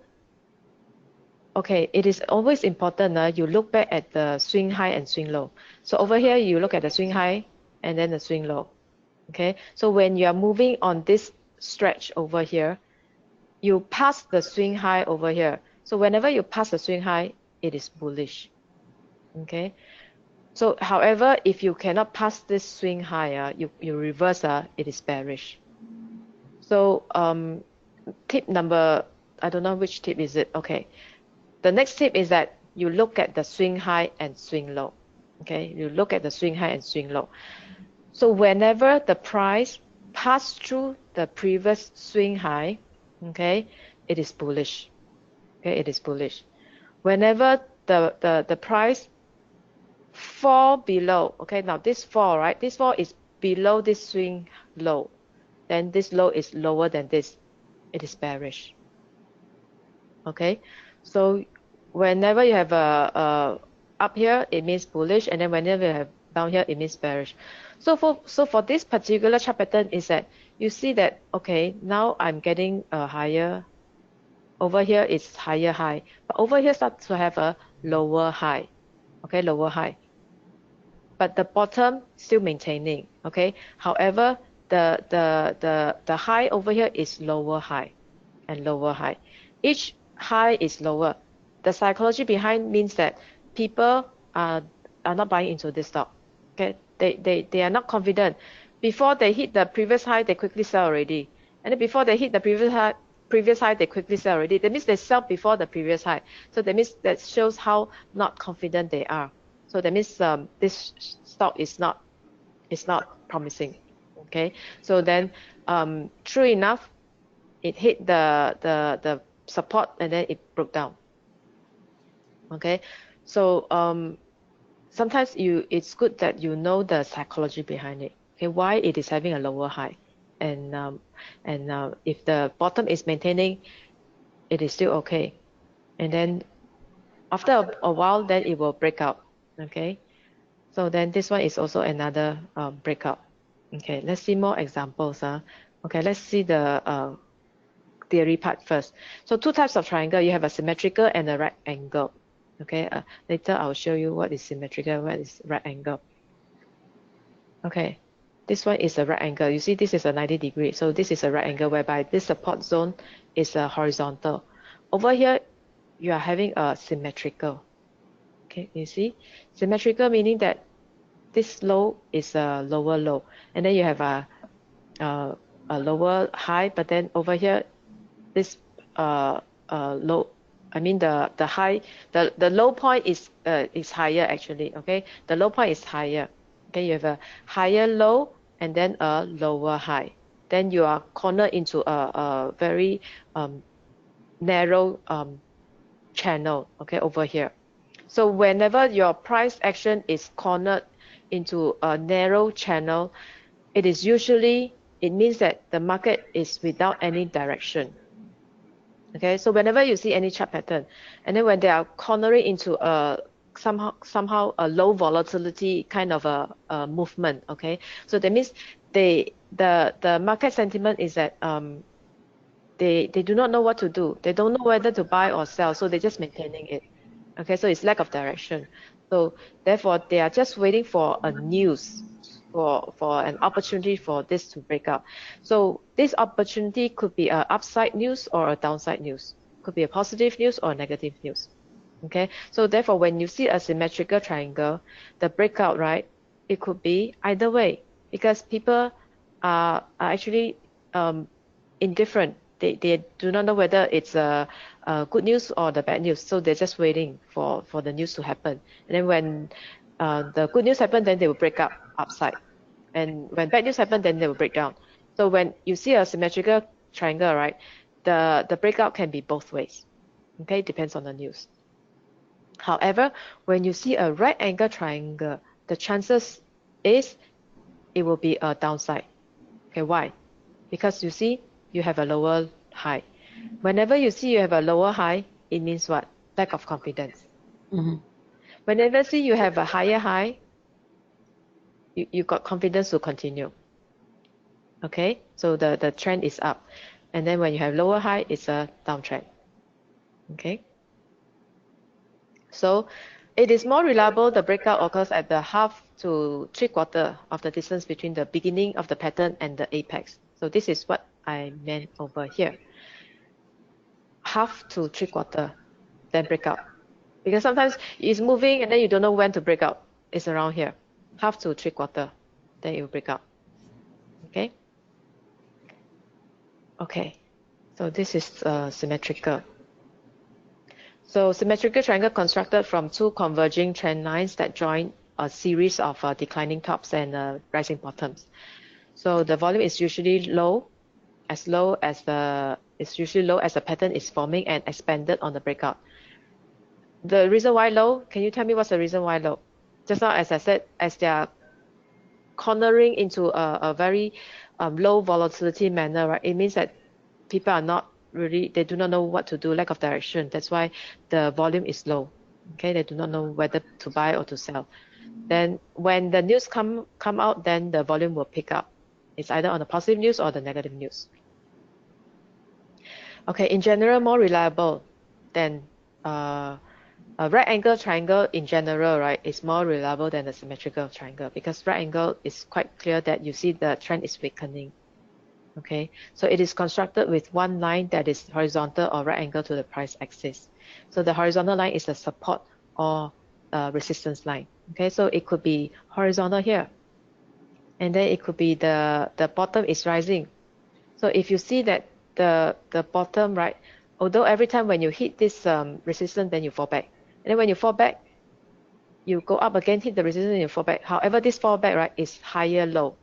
Okay, it is always important you look back at the swing high and swing low. So over here, you look at the swing high and then the swing low. Okay, so when you are moving on this stretch over here, you pass the swing high over here. So whenever you pass the swing high, it is bullish. Okay, so however, if you cannot pass this swing high, you reverse, it is bearish. So tip number, I don't know which tip is it. Okay, the next tip is that you look at the swing high and swing low. Okay, you look at the swing high and swing low. So whenever the price pass through the previous swing high, okay, it is bullish. Okay, it is bullish. Whenever the price fall below, okay, now this fall, right? This fall is below this swing low. Then this low is lower than this. It is bearish. Okay, so whenever you have a up here, it means bullish, and then whenever you have down here, it means bearish. So for this particular chart pattern is that you see that, okay, now I'm getting a higher, over here it's higher high, but over here starts to have a lower high. Okay, lower high, but the bottom still maintaining. Okay, however, the high over here is lower high and lower high. Each high is lower. The psychology behind means that people are not buying into this stock. Okay, they are not confident. Before they hit the previous high, they quickly sell already, and then before they hit the previous high, they quickly sell already. That means they sell before the previous high. So that means that shows how not confident they are. So that means this stock is not promising. Okay, so then true enough, it hit the support and then it broke down. Okay, so sometimes it's good that you know the psychology behind it. Okay, why it is having a lower high, and if the bottom is maintaining, it is still okay, and then after a while, then it will break out. Okay, so then this one is also another breakout. Okay, let's see more examples. Okay, let's see the theory part first. So two types of triangle. You have a symmetrical and a right angle. Okay, later I'll show you what is symmetrical, what is right angle. Okay, this one is a right angle. You see, this is a 90 degree. So this is a right angle whereby this support zone is a horizontal. Over here, you are having a symmetrical. Okay, you see, symmetrical meaning that this low is a lower low, and then you have a lower high, but then over here, this low, I mean the high, the low point is higher actually. Okay, the low point is higher. Okay, you have a higher low and then a lower high. Then you are cornered into a very narrow channel. Okay, over here. So whenever your price action is cornered into a narrow channel, it means that the market is without any direction. Okay, so whenever you see any chart pattern, and then when they are cornering into a somehow a low volatility kind of a movement, okay, so that means the market sentiment is that they do not know what to do. They don't know whether to buy or sell, so they're just maintaining it. Okay, so it's lack of direction. So therefore, they are just waiting for a news, for an opportunity for this to break out. So this opportunity could be a upside news or a downside news. Could be a positive news or a negative news. Okay, so therefore, when you see a symmetrical triangle, the breakout, right, it could be either way because people are actually indifferent. They do not know whether it's a good news or the bad news, so they're just waiting for the news to happen. And then when the good news happens, then they will break up upside, and when bad news happens, then they will break down. So when you see a symmetrical triangle, right, the breakout can be both ways. Okay, depends on the news. However, when you see a right angle triangle, the chances is it will be a downside. Okay, why? Because you see you have a lower high. Whenever you see you have a lower high, it means what? Lack of confidence. Mm-hmm. Whenever see you have a higher high, you got confidence to continue. Okay, so the trend is up. And then when you have lower high, it's a downtrend. Okay. So it is more reliable, the breakout occurs at the half to 3/4 of the distance between the beginning of the pattern and the apex. So this is what I meant over here. Half to 3/4, then breakout. Because sometimes it's moving and then you don't know when to break out. It's around here. Half to 3/4, then it will break out. Okay? Okay. So this is symmetrical. So symmetrical triangle constructed from two converging trend lines that join a series of declining tops and rising bottoms. So the volume is usually low as It's usually low as a pattern is forming and expanded on the breakout. The reason why low, can you tell me what's the reason why low? Just now, as I said, as they are cornering into a very low volatility manner, right? It means that people are not really, they do not know what to do, lack of direction. That's why the volume is low. Okay, they do not know whether to buy or to sell. Then when the news come out, then the volume will pick up. It's either on the positive news or the negative news. Okay, in general, more reliable than a right angle triangle in general, right, is more reliable than the symmetrical triangle, because right angle is quite clear that you see the trend is weakening. Okay, so it is constructed with one line that is horizontal or right angle to the price axis. So the horizontal line is the support or resistance line. Okay, so it could be horizontal here, and then it could be the bottom is rising. So if you see that the bottom, right, although every time when you hit this resistance, then you fall back, and then when you fall back, you go up again, hit the resistance, and you fall back. However, this fall back, right, is higher low.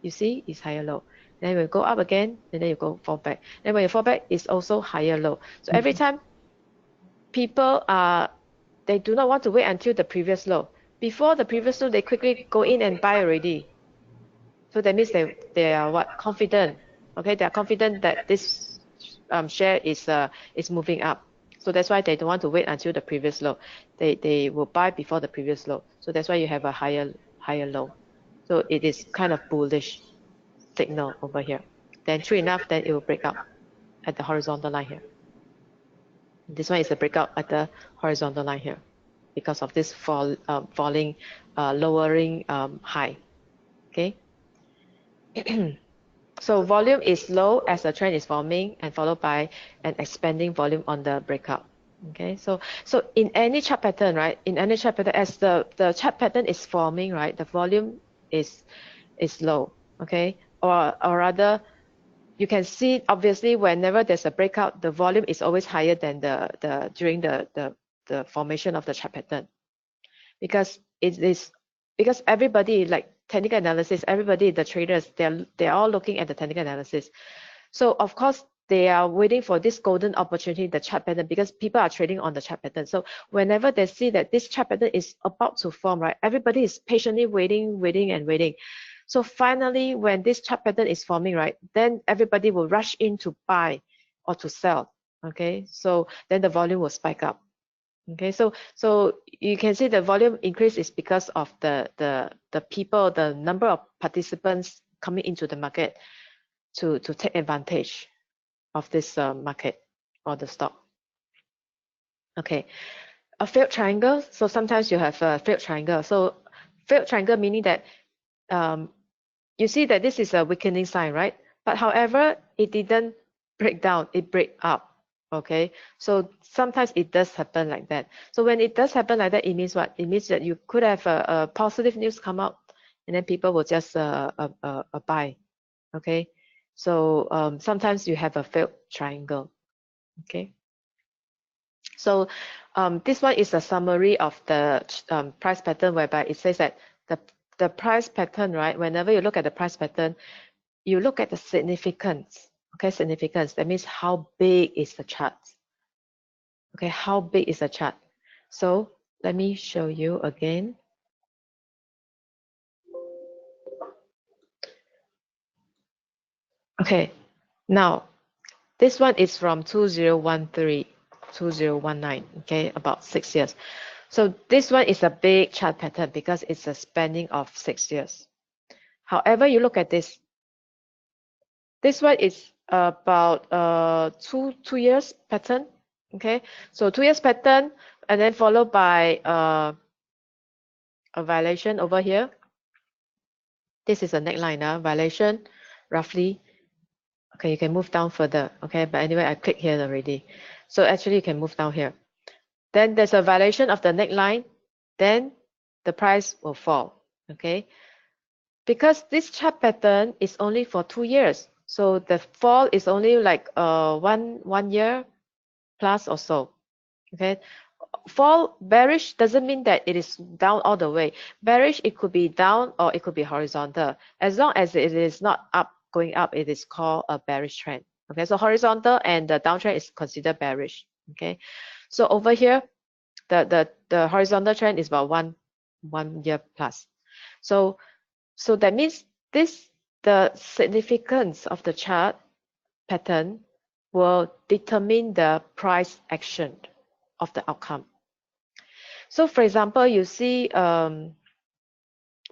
You see, it's higher low. Then we go up again, and then you go fall back. Then when you fall back, it's also higher low. So every time people they do not want to wait until the previous low. Before the previous low, they quickly go in and buy already. So that means they are what? Confident. Okay, they are confident that this share is moving up. So that's why they don't want to wait until the previous low. They will buy before the previous low. So that's why you have a higher low. So it is kind of bullish signal over here. Then true enough, then it will break up at the horizontal line here. This one is a breakout at the horizontal line here because of this falling, lowering high. Okay. So volume is low as the trend is forming and followed by an expanding volume on the breakout. Okay, so in any chart pattern, right? In any chart pattern, as the chart pattern is forming, right, the volume is low. Okay, or rather, you can see obviously whenever there's a breakout, the volume is always higher than during the formation of the chart pattern, because because everybody, like technical analysis, everybody, the traders, they're all looking at the technical analysis. So of course they are waiting for this golden opportunity, the chart pattern, because people are trading on the chart pattern. So whenever they see that this chart pattern is about to form, right, everybody is patiently waiting. So finally, when this chart pattern is forming, right, then everybody will rush in to buy or to sell. Okay, so then the volume will spike up. Okay, so you can see the volume increase is because of the people, the number of participants coming into the market to take advantage of this market or the stock. Okay, a failed triangle. So sometimes you have a failed triangle. So failed triangle meaning that you see that this is a weakening sign, right? But however, it didn't break down, it break up. Okay, so sometimes it does happen like that. So when it does happen like that, it means what? It means that you could have a positive news come out, and then people will just buy. Okay, so sometimes you have a failed triangle. Okay, so this one is a summary of the price pattern, whereby it says that the price pattern, right? Whenever you look at the price pattern, you look at the significance. Okay, significance. That means how big is the chart. Okay, how big is the chart? So let me show you again. Okay, now this one is from 2013, 2019. Okay, about 6 years. So this one is a big chart pattern because it's a spanning of 6 years. However, you look at this. This one is about two years pattern. Okay, so 2 years pattern, and then followed by a violation over here. This is a neckline, violation, roughly. Okay, you can move down further. Okay, but anyway, I click here already. So actually, you can move down here. Then there's a violation of the neckline. Then the price will fall. Okay, because this chart pattern is only for 2 years. So the fall is only like one year plus or so. Okay, fall bearish doesn't mean that it is down all the way. Bearish, it could be down or it could be horizontal. As long as it is not up, going up, it is called a bearish trend. Okay, so horizontal and the downtrend is considered bearish. Okay, so over here, the horizontal trend is about one year plus. So that means the significance of the chart pattern will determine the price action of the outcome. So for example, you see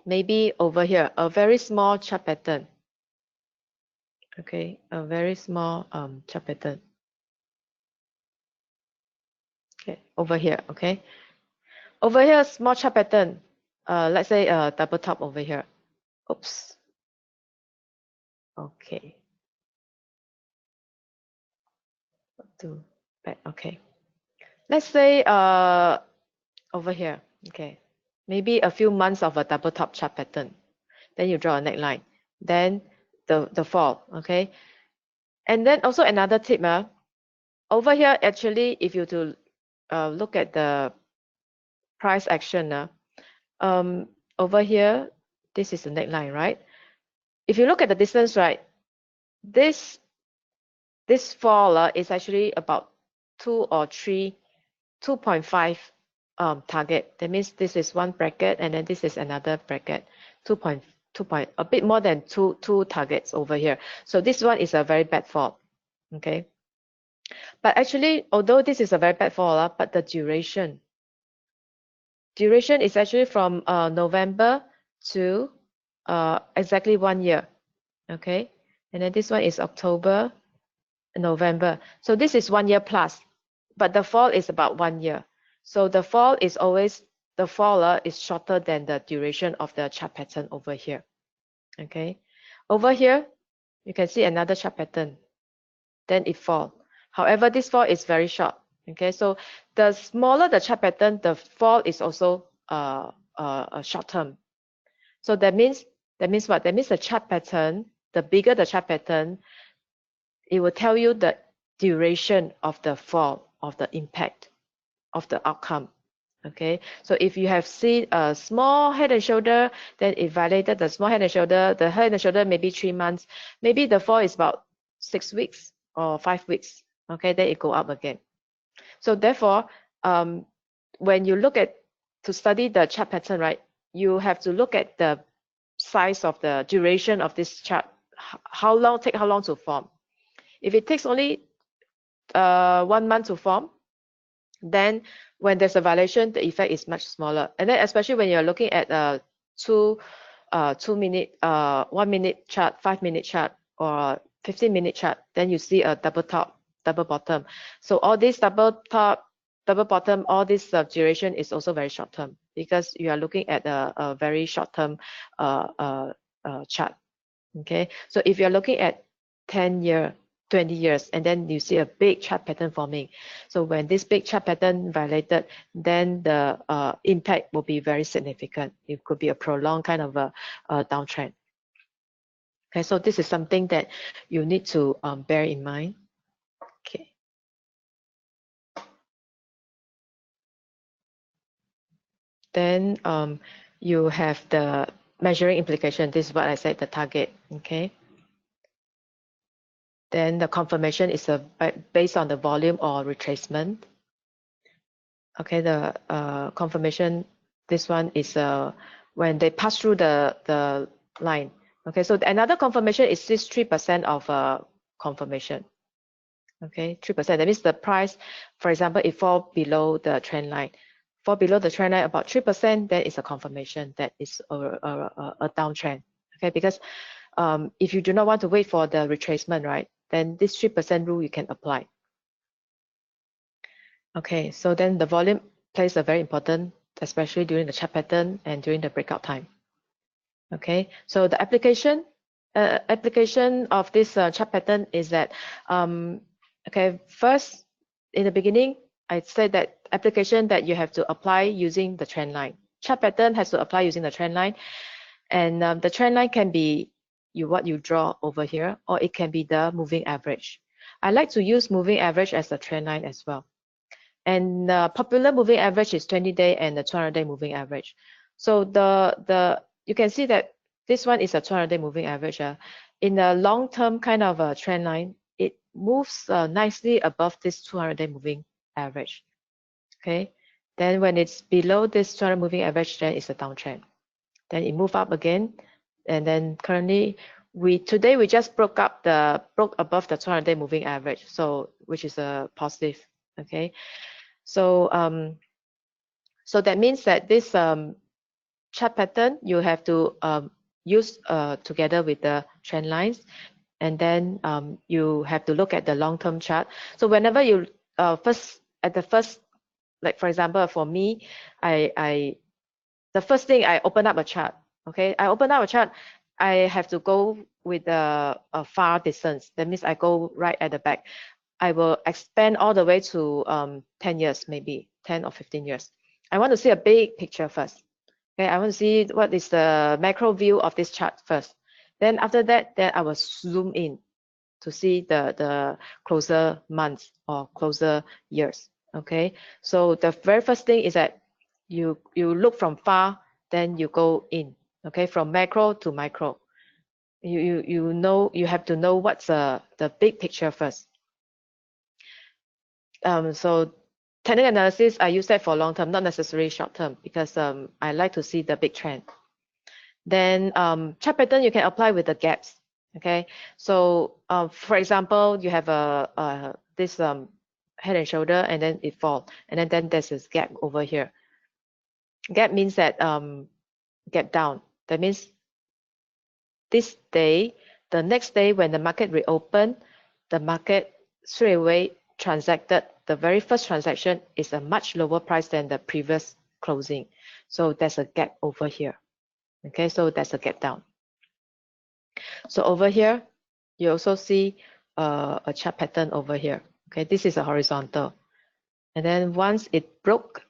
maybe over here a very small chart pattern. Okay, a very small chart pattern. Okay, over here. Okay, over here, small chart pattern. Let's say a double top over here. Oops. Okay. Okay. Let's say over here. Okay. Maybe a few months of a double top chart pattern. Then you draw a neckline. Then the fall. Okay. And then also another tip. Over here, actually, if you to look at the price action, over here, this is the neckline, right? If you look at the distance, right, this fall is actually about 2.5 target. That means this is one bracket and then this is another bracket. 2.2 a bit more than two targets over here. So this one is a very bad fall. Okay. But actually, although this is a very bad fall, but the duration is actually from November to exactly 1 year. Okay. And then this one is October, November. So this is 1 year plus, but the fall is about 1 year. So the fall is always, the fall is shorter than the duration of the chart pattern over here. Okay. Over here, you can see another chart pattern. Then it fall. However, this fall is very short. Okay. So the smaller the chart pattern, the fall is also short term. So that means what? That means the chart pattern, the bigger the chart pattern, it will tell you the duration of the fall, of the impact, of the outcome. Okay, so if you have seen a small head and shoulder, then it violated the small head and shoulder, the head and shoulder maybe 3 months, maybe the fall is about 6 weeks or 5 weeks. Okay, then it go up again. So therefore, when you look at to study the chart pattern, right, you have to look at the size of the duration of this chart. How long to form? If it takes only 1 month to form, then when there's a violation, the effect is much smaller. And then especially when you're looking at a 2 minute, 1 minute chart, 5 minute chart, or 15-minute chart, then you see a double top, double bottom. So all this double top, double bottom, all this duration is also very short term because you are looking at a very short term chart. Okay, so if you're looking at 10 year, 20 years, and then you see a big chart pattern forming. So when this big chart pattern violated, then the impact will be very significant. It could be a prolonged kind of a downtrend. Okay, so this is something that you need to bear in mind. Okay. Then you have the measuring implication. This is what I said, the target. Okay. Then the confirmation is based on the volume or retracement. Okay, the confirmation, this one is when they pass through the line. Okay, so another confirmation is this 3% of confirmation. Okay, 3%. That means the price, for example, it fall below the trend line. Fall below the trend line about 3%, then it's a confirmation that is a downtrend. Okay, because if you do not want to wait for the retracement, right, then this 3% rule you can apply. Okay, so then the volume plays a very important, especially during the chart pattern and during the breakout time. Okay, so the application of this chart pattern is that, okay, first in the beginning, I said that application that you have to apply using the trend line. Chart pattern has to apply using the trend line, and the trend line can be what you draw over here, or it can be the moving average. I like to use moving average as the trend line as well. And the popular moving average is 20-day and the 200-day moving average. So you can see that this one is a 200-day moving average. In the long-term kind of a trend line, moves nicely above this 200-day moving average. Okay, then when it's below this 200 moving average, then it's a downtrend. Then it move up again, and then currently today we just broke above the 200-day moving average, so which is a positive. Okay, so so that means that this chart pattern you have to use together with the trend lines, and then you have to look at the long-term chart. So whenever you first, like for example for me, the first thing I open up a chart. Okay, I open up a chart, I have to go with a far distance. That means I go right at the back. I will expand all the way to 10 years, maybe 10 or 15 years. I want to see a big picture first. Okay, I want to see what is the macro view of this chart first. Then after that, then I will zoom in to see the closer months or closer years. Okay, so the very first thing is that you look from far, then you go in. Okay, from macro to micro. You know, you have to know what's the big picture first. So technical analysis, I use that for long term, not necessarily short term, because I like to see the big trend. Then chart pattern you can apply with the gaps. Okay, so for example, you have this head and shoulder, and then it fall, and then there's this gap over here. Gap means that gap down. That means this day, the next day when the market reopened, the market straight away transacted. The very first transaction is a much lower price than the previous closing. So there's a gap over here. Okay, so that's a gap down. So over here, you also see a chart pattern over here. Okay, this is a horizontal. And then once it broke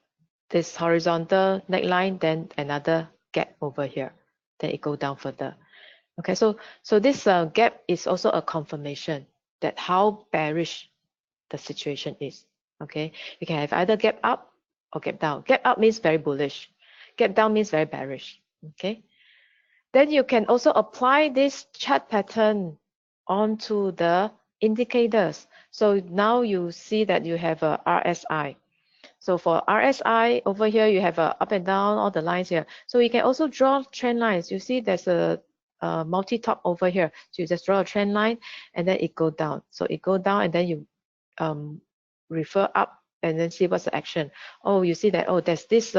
this horizontal neckline, then another gap over here. Then it go down further. Okay, so this gap is also a confirmation that how bearish the situation is. Okay, you can have either gap up or gap down. Gap up means very bullish. Gap down means very bearish. Okay, then you can also apply this chart pattern onto the indicators. So now you see that you have a RSI. So for RSI over here, you have a up and down, all the lines here. So you can also draw trend lines. You see there's a multi-top over here. So you just draw a trend line, and then it go down. So it go down, and then you refer up, and then see what's the action. Oh, you see that, oh, there's this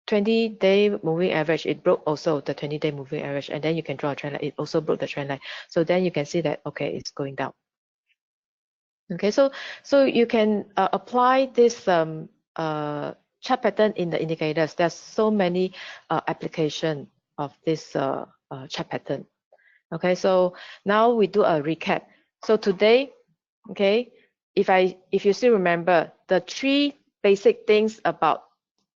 20-day moving average. It broke also the 20-day moving average, and then you can draw a trend line. It also broke the trend line. So then you can see that, okay, it's going down. Okay, so you can apply this chart pattern in the indicators. There's so many application of this chart pattern. Okay, so now we do a recap. So today, okay, if you still remember the 3 basic things about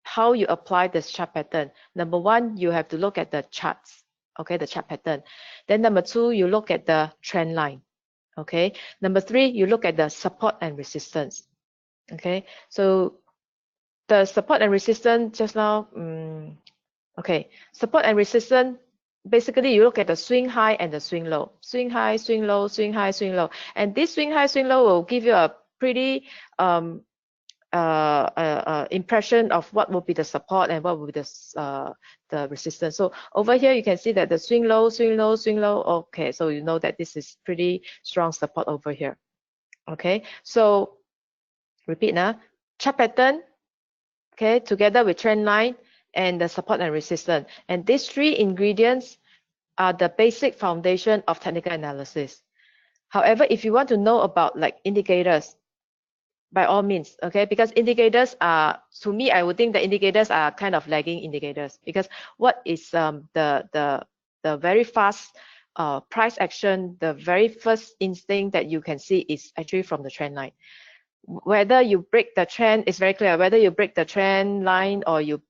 how you apply this chart pattern. Number 1, you have to look at the charts. Okay, the chart pattern. Then number 2, you look at the trend line. Okay, number 3, you look at the support and resistance. Okay, so the support and resistance just now, okay, support and resistance, basically you look at the swing high and the swing low. Swing high, swing low, swing high, swing low. And this swing high, swing low will give you a pretty impression of what will be the support and what will be the resistance. So over here you can see that the swing low, swing low, swing low. Okay, so you know that this is pretty strong support over here. Okay, so repeat now, chart pattern, okay, together with trend line and the support and resistance. And these 3 ingredients are the basic foundation of technical analysis. However, if you want to know about like indicators, by all means, okay, because indicators are, to me, I would think the indicators are kind of lagging indicators, because what is the very fast price action, the very first instinct that you can see is actually from the trend line. Whether you break the trend is very clear. Whether you break the trend line or you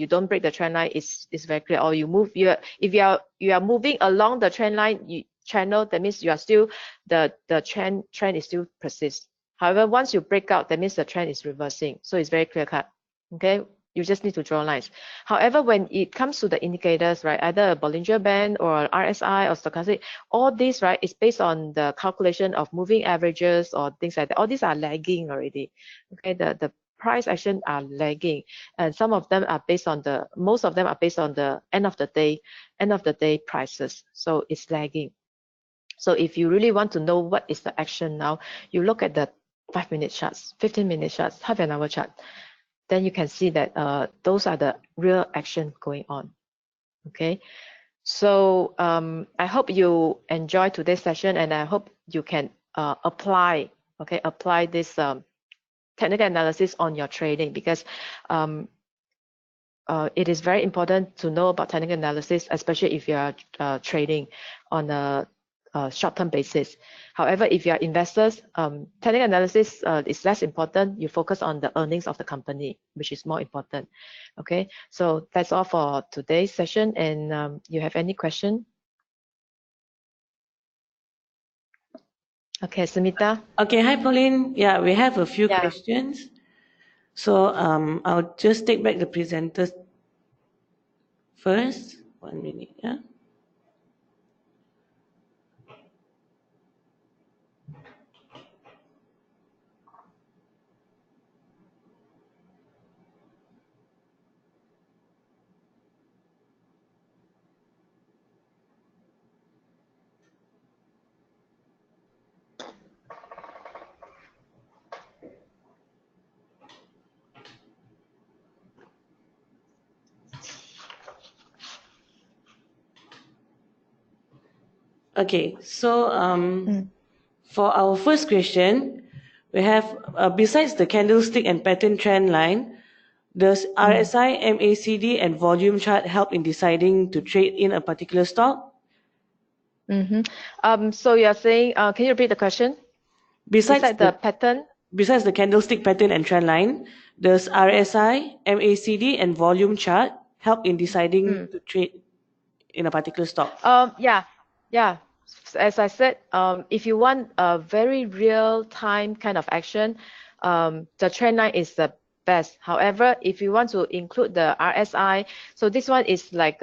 don't break the trend line is very clear. Or you move, if you are moving along the trend line channel, that means you are still the trend is still persist. However, once you break out, that means the trend is reversing. So it's very clear cut. Okay, You just need to draw lines. However, when it comes to the indicators, right, either a Bollinger Band or RSI or stochastic, all these, right, is based on the calculation of moving averages or things like that. All these are lagging already. Okay, the price action are lagging, and some of them are based on most of them are based on the end of the day prices. So it's lagging. So if you really want to know what is the action now, you look at the 5-minute charts, 15-minute charts, half an hour chart. Then you can see that those are the real action going on. Okay, so I hope you enjoy today's session, and I hope you can apply this technical analysis on your trading, because it is very important to know about technical analysis, especially if you are trading on a short-term basis. However, if you are investors, technical analysis is less important. You focus on the earnings of the company, which is more important. Okay, so that's all for today's session. And you have any question? Okay, Smita. Okay, hi Pauline. Yeah, we have a few questions. So I'll just take back the presenters first. 1 minute, yeah. Okay, so for our first question, we have besides the candlestick and pattern trend line, does RSI, MACD, and volume chart help in deciding to trade in a particular stock? So you're saying, can you repeat the question? Besides the pattern? Besides the candlestick pattern and trend line, does RSI, MACD, and volume chart help in deciding to trade in a particular stock? Yeah. As I said, if you want a very real-time kind of action, the trend line is the best. However, if you want to include the RSI, so this one is like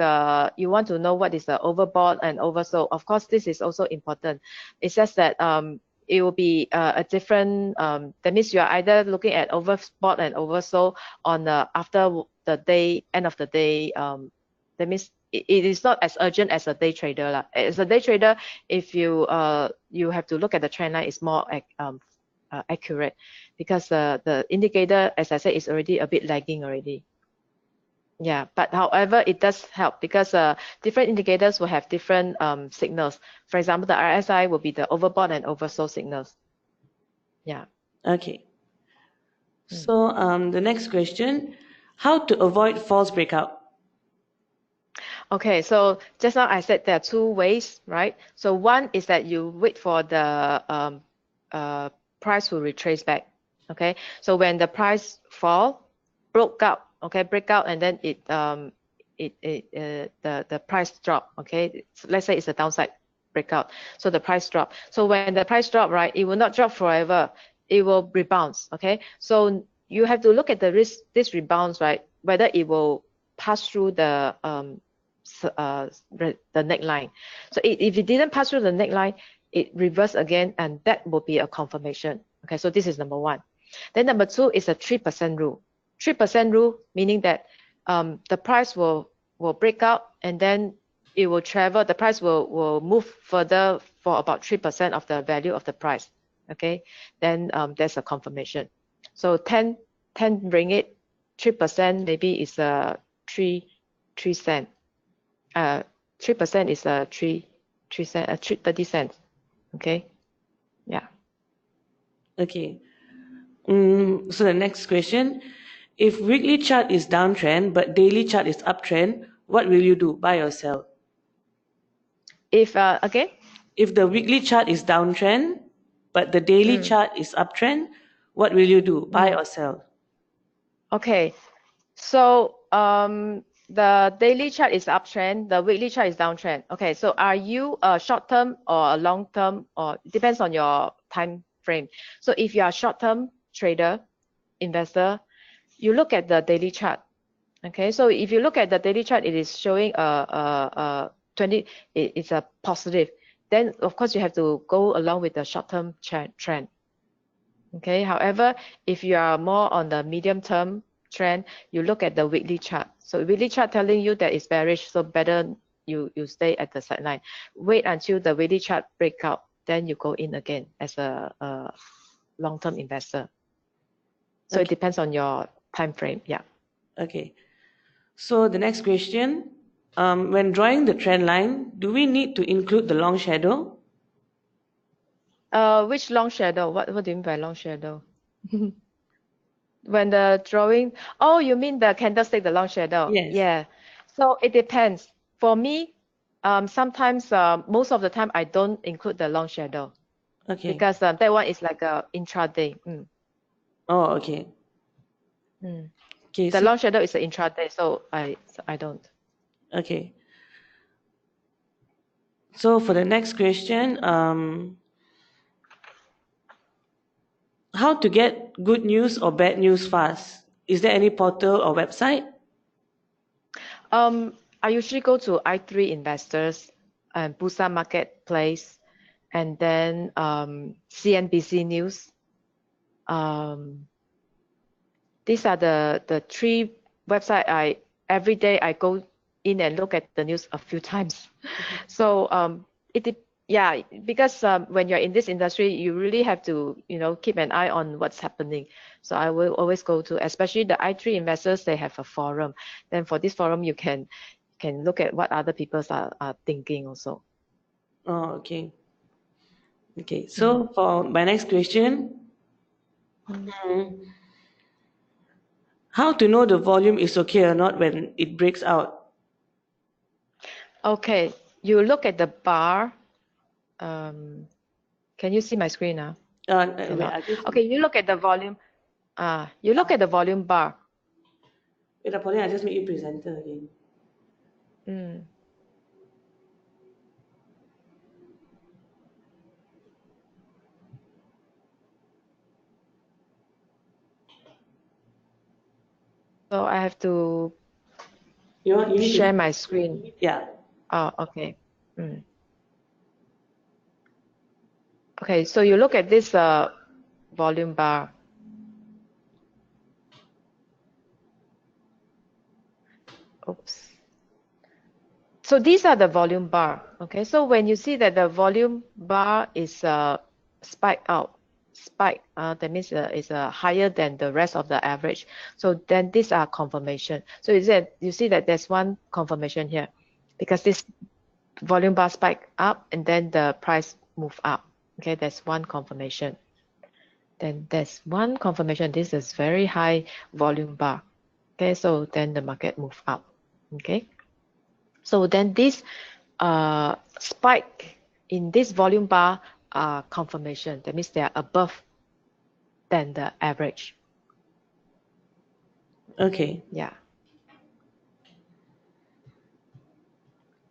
you want to know what is the overbought and oversold. Of course, this is also important. It's just that it will be a different. That means you are either looking at overbought and oversold on after the day, end of the day. That means it is not as urgent as a day trader. As a day trader, if you you have to look at the trend line, is more accurate, because the indicator, as I said, is already a bit lagging already. Yeah, but however, it does help, because different indicators will have different signals. For example, the RSI will be the overbought and oversold signals. Yeah. Okay. So the next question, how to avoid false breakout? Okay, so just now I said there are two ways, right? So one is that you wait for the price to retrace back. Okay, so when the price broke out, and then the price drop. Okay, so let's say it's a downside breakout, so the price drop. So when the price drop, right, it will not drop forever. It will rebound. Okay, so you have to look at the risk, this rebounds, right, whether it will pass through the neckline. So if it didn't pass through the neckline, it reverses again, and that will be a confirmation. Okay, so this is number one. Then number two is a 3% rule. 3% rule meaning that the price will break out, and then it will travel. The price will move further for about 3% of the value of the price. Okay, then there's a confirmation. So 10 ringgit, 3% maybe is a 3 cent. 3% is a 3 cent, 30 cents. Okay, yeah. Okay. So the next question, if weekly chart is downtrend but daily chart is uptrend, what will you do? Buy or sell? If again? If the weekly chart is downtrend but the daily chart is uptrend, what will you do? Buy or sell? Okay, so the daily chart is uptrend, the weekly chart is downtrend. Okay, so are you a short-term or a long-term, or it depends on your time frame. So if you are a short-term trader, investor, you look at the daily chart. Okay, so if you look at the daily chart, it is showing a 20, it's a positive. Then of course you have to go along with the short-term trend. Okay, however, if you are more on the medium-term trend, you look at the weekly chart. So weekly chart telling you that it's bearish, so better you stay at the sideline. Wait until the weekly chart breakout, then you go in again as a long-term investor. So Okay. it depends on your time frame. Yeah. Okay. So the next question, when drawing the trend line, do we need to include the long shadow? Which long shadow? What do you mean by long shadow? When the drawing, oh, you mean the candlestick, the long shadow? Yes. Yeah. So it depends. For me, sometimes, most of the time, I don't include the long shadow Okay. because that one is like a intraday. Oh, okay. Okay. The So long shadow is an intraday, so I don't. okay. So for the next question, how to get good news or bad news fast? Is there any portal or website? I usually go to i3 Investors and Bursa Marketplace, and then CNBC News. These are the three websites every day I go in and look at the news a few times. So yeah, because when you're in this industry, you really have to keep an eye on what's happening. So I will always go to, especially the i3 Investors, they have a forum. Then for this forum, you can look at what other people are thinking also. Oh, okay. Okay. So for my next question, how to know the volume is okay or not when it breaks out? Okay, you look at the bar. Can you see my screen now? Wait, I just Okay, you look at the volume. You look at the volume bar. wait, Pauline, I just make you presenter again. So I have to You need share to, my screen. yeah. Oh, okay. Okay, so you look at this volume bar. Oops. So these are the volume bar. Okay, so when you see that the volume bar is spike out, that means is higher than the rest of the average. So then these are confirmation. So you see that there's one confirmation here, because this volume bar spike up and then the price move up. Okay, that's one confirmation. Then there's one confirmation. This is very high volume bar. Okay, so then the market move up. Okay, so then this spike in this volume bar are confirmation. That means they are above than the average. Okay. Yeah.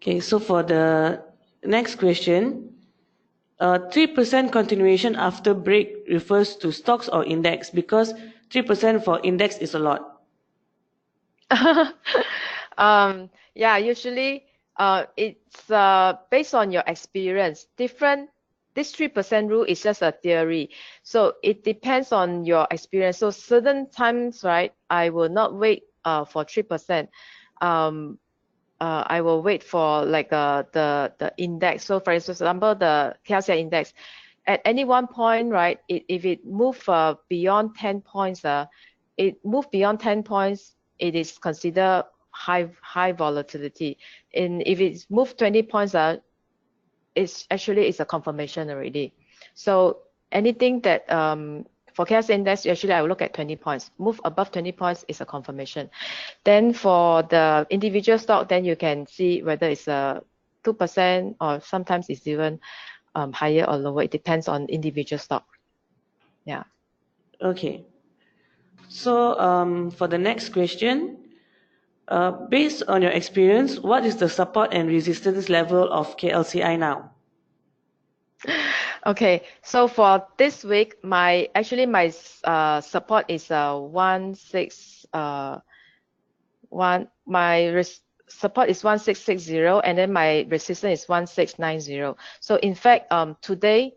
Okay, so for the next question, 3% continuation after break refers to stocks or index, because 3% for index is a lot. Yeah, usually it's based on your experience. This 3% rule is just a theory. So it depends on your experience. So certain times, right, I will not wait for 3%. I will wait for like the index. So for example, the KLCI index, at any one point, right, if it move beyond 10 points, it is considered high volatility. And if it's moved 20 points, it's a confirmation already. So anything that for KLCI index, actually I will look at 20 points. Move above 20 points is a confirmation. Then for the individual stock, then you can see whether it's a 2% or sometimes it's even higher or lower. It depends on individual stock. Yeah. Okay. So for the next question, based on your experience, what is the support and resistance level of KLCI now? Okay, so for this week, my support is 16 my support is 1660, and then my resistance is 1690. So in fact, today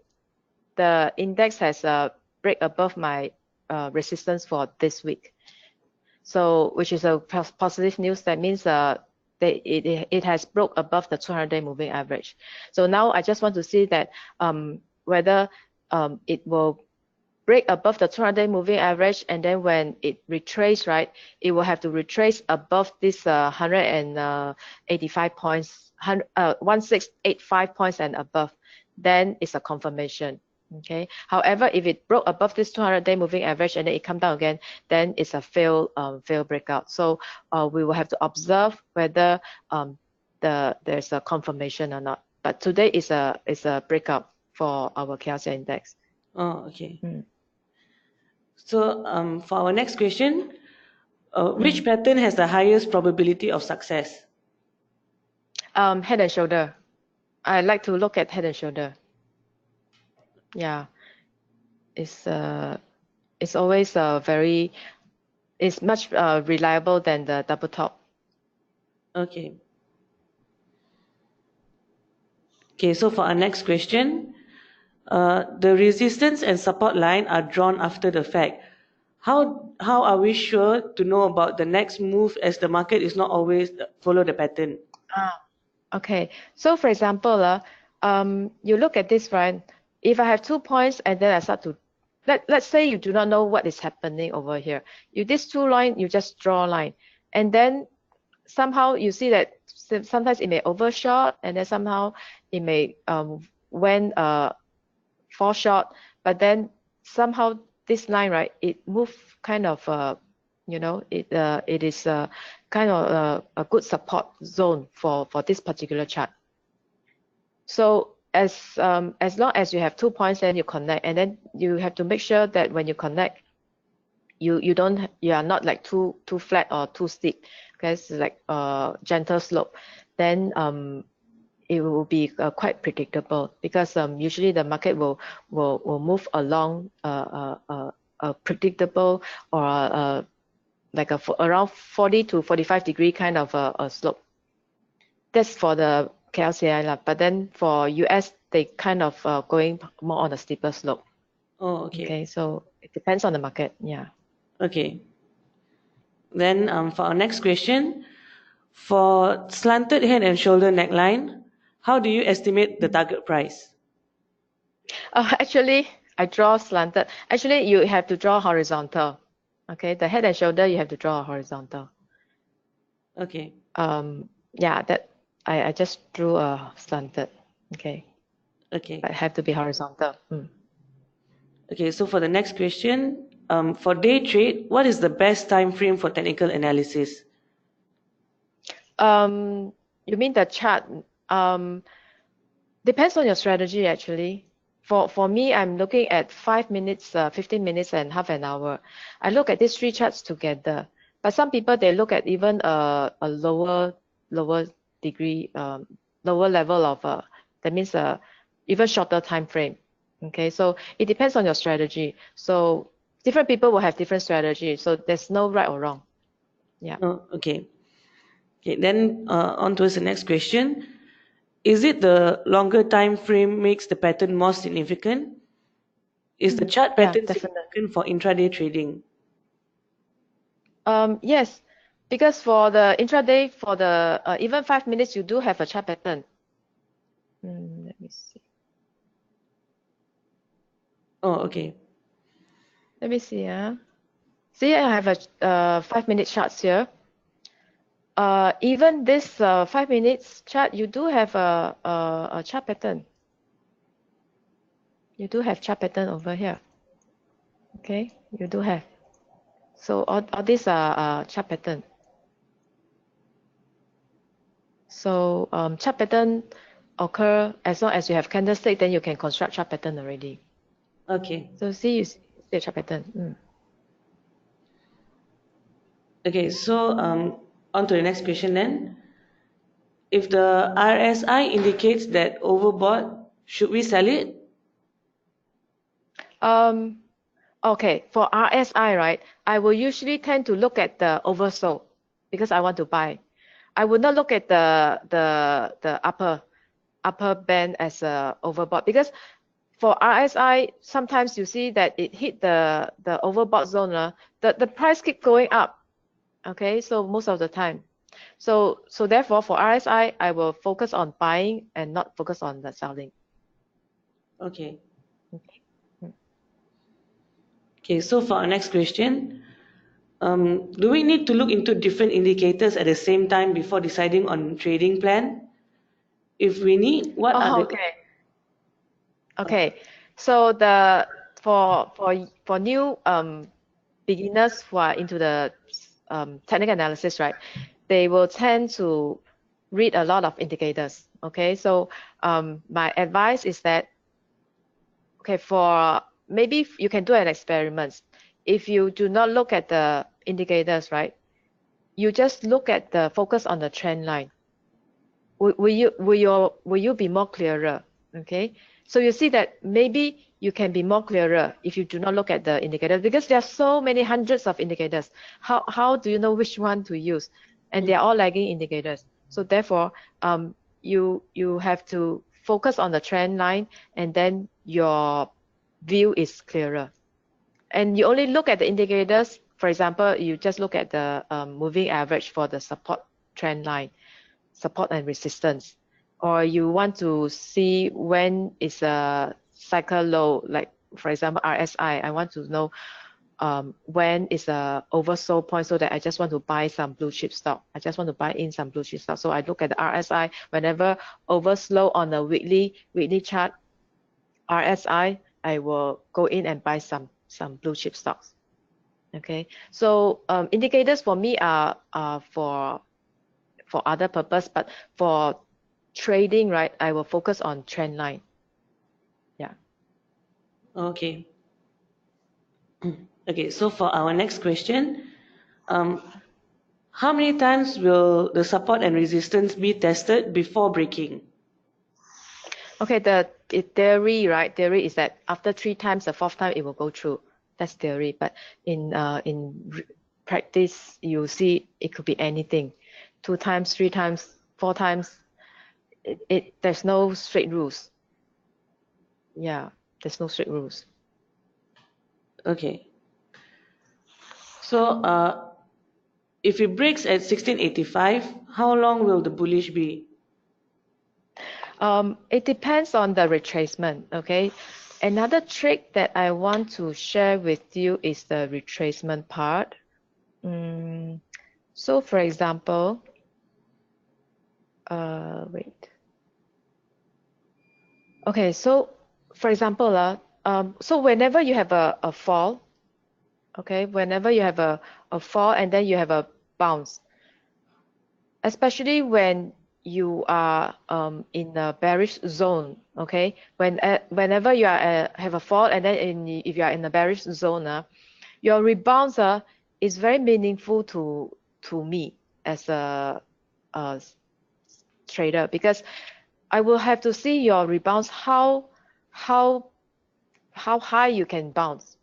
the index has break above my resistance for this week. So which is a positive news. That means it has broke above the 200-day moving average. So now I just want to see that whether it will break above the 200-day moving average, and then when it retrace, right, it will have to retrace above this 185 points, 1685 points and above. Then it's a confirmation. Okay. However, if it broke above this 200-day moving average and then it come down again, then it's a failed breakout. So we will have to observe whether there's a confirmation or not. But today is a breakout for our KLCI index. Oh, okay. So for our next question, which pattern has the highest probability of success? Head and shoulder. I like to look at head and shoulder. Yeah, it's always it's much reliable than the double top. Okay. Okay, so for our next question, the resistance and support line are drawn after the fact. How are we sure to know about the next move, as the market is not always follow the pattern? Okay, so for example, you look at this, right? If I have 2 points and then I start to, let's say you do not know what is happening over here. This two line, you just draw a line. And then somehow you see that sometimes it may overshot, and then somehow it may fall short, but then somehow this line, right, it move kind of it is kind of a good support zone for this particular chart. So as long as you have 2 points, then you connect, and then you have to make sure that when you connect, you are not like too flat or too steep. Okay, it's like a gentle slope. Then it will be quite predictable, because usually the market will move along a predictable or like around 40 to 45 degree kind of a slope. That's for the KLCI, but then for US, they kind of going more on a steeper slope. Oh, okay. Okay, so it depends on the market. Yeah. Okay. Then for our next question, for slanted head and shoulder neckline, how do you estimate the target price? Actually, I draw slanted. Actually, you have to draw horizontal. Okay, the head and shoulder, you have to draw a horizontal. Okay. Yeah, that I just drew a slanted. Okay. Okay. But it have to be horizontal. Okay, so for the next question, for day trade, what is the best time frame for technical analysis? You mean the chart? Depends on your strategy, actually. For me, I'm looking at 5 minutes, 15 minutes, and half an hour. I look at these three charts together. But some people, they look at even a lower degree, lower level of that means even shorter time frame. Okay, so it depends on your strategy. So different people will have different strategy. So there's no right or wrong. Yeah. Oh, okay. Okay, then on towards the next question. Is it the longer time frame makes the pattern more significant? Is the chart pattern significant for intraday trading? Yes, because for the intraday, for the even 5 minutes, you do have a chart pattern. Let me see. Oh, okay. Let me see. See, I have a 5 minute charts here. Even this 5 minutes chart, you do have a chart pattern. You do have chart pattern over here. Okay, you do have. So all these are chart pattern. So chart pattern occur as long as you have candlestick, then you can construct chart pattern already. Okay. So see, you see the chart pattern. Okay, so on to the next question then. If the RSI indicates that overbought, should we sell it? Okay, for RSI, right, I will usually tend to look at the oversold. because I want to buy. I would not look at the upper band as a overbought, because for RSI, sometimes you see that it hit the overbought zone, the price keep going up. Okay, so most of the time. So therefore for RSI, I will focus on buying and not focus on the selling. Okay. Okay. Okay, so for our next question, do we need to look into different indicators at the same time before deciding on trading plan? If we need, what are the... Okay. Okay. So for new beginners who are into the technical analysis, right? They will tend to read a lot of indicators. Okay. So my advice is that, okay, for maybe you can do an experiment. If you do not look at the indicators, right? You just look at the focus on the trend line. Will you be more clearer? Okay. So you see that maybe you can be more clearer if you do not look at the indicators, because there are so many hundreds of indicators. How do you know which one to use? And they are all lagging indicators. So therefore, you have to focus on the trend line, and then your view is clearer. And you only look at the indicators. For example, you just look at the moving average for the support trend line, support and resistance, or you want to see when is a cycle low, like for example RSI. I want to know when is a oversold point, so that I just want to buy some blue chip stock. I just want to buy in some blue chip stock. So I look at the RSI. Whenever oversold on the weekly chart RSI, I will go in and buy some blue chip stocks. Okay, so indicators for me are for other purpose, but for trading, right, I will focus on trend line. Yeah. Okay. Okay, so for our next question, how many times will the support and resistance be tested before breaking? Okay, the theory, right? Theory is that after 3 times, the 4th time it will go through. That's theory. But in practice, you see it could be anything. 2 times, 3 times, 4 times. There's no straight rules. Yeah, there's no strict rules. Okay. So if it breaks at 1685, how long will the bullish be? It depends on the retracement. Okay. Another trick that I want to share with you is the retracement part. So for example, wait. Okay, so for example, so whenever you have a fall, okay, whenever you have a fall and then you have a bounce, especially when you are in a bearish zone, okay, whenever you are have a fall and then if you are in a bearish zone, your rebounds is very meaningful to me as a trader, because I will have to see your rebounds, how high you can bounce.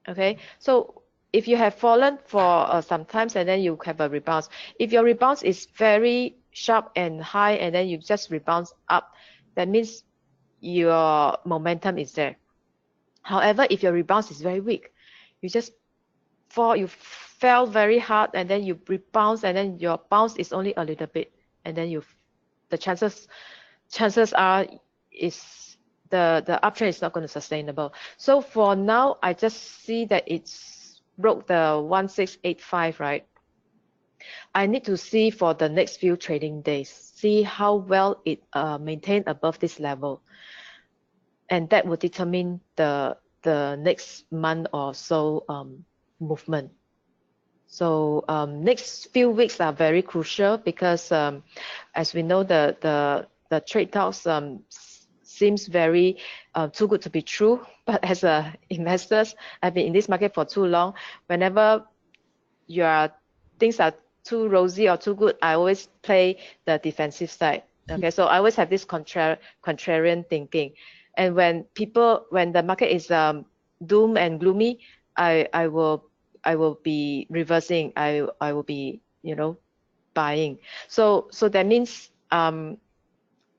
Okay, so if you have fallen for some times and then you have a rebound, if your rebound is very sharp and high and then you just rebound up, that means your momentum is there. However, if your rebound is very weak, you just fall, you fell very hard and then you rebound and then your bounce is only a little bit, and then the chances are is the uptrend is not going to sustainable. So for now, I just see that it's broke the 1685, right? I need to see for the next few trading days, see how well it maintained above this level, and that will determine the next month or so movement. So next few weeks are very crucial, because as we know, the trade talks seems very too good to be true. But as investors, I've been in this market for too long. Whenever things are too rosy or too good, I always play the defensive side. Okay, so I always have this contrarian thinking. And when the market is doom and gloomy, I will be reversing. I will be buying. So that means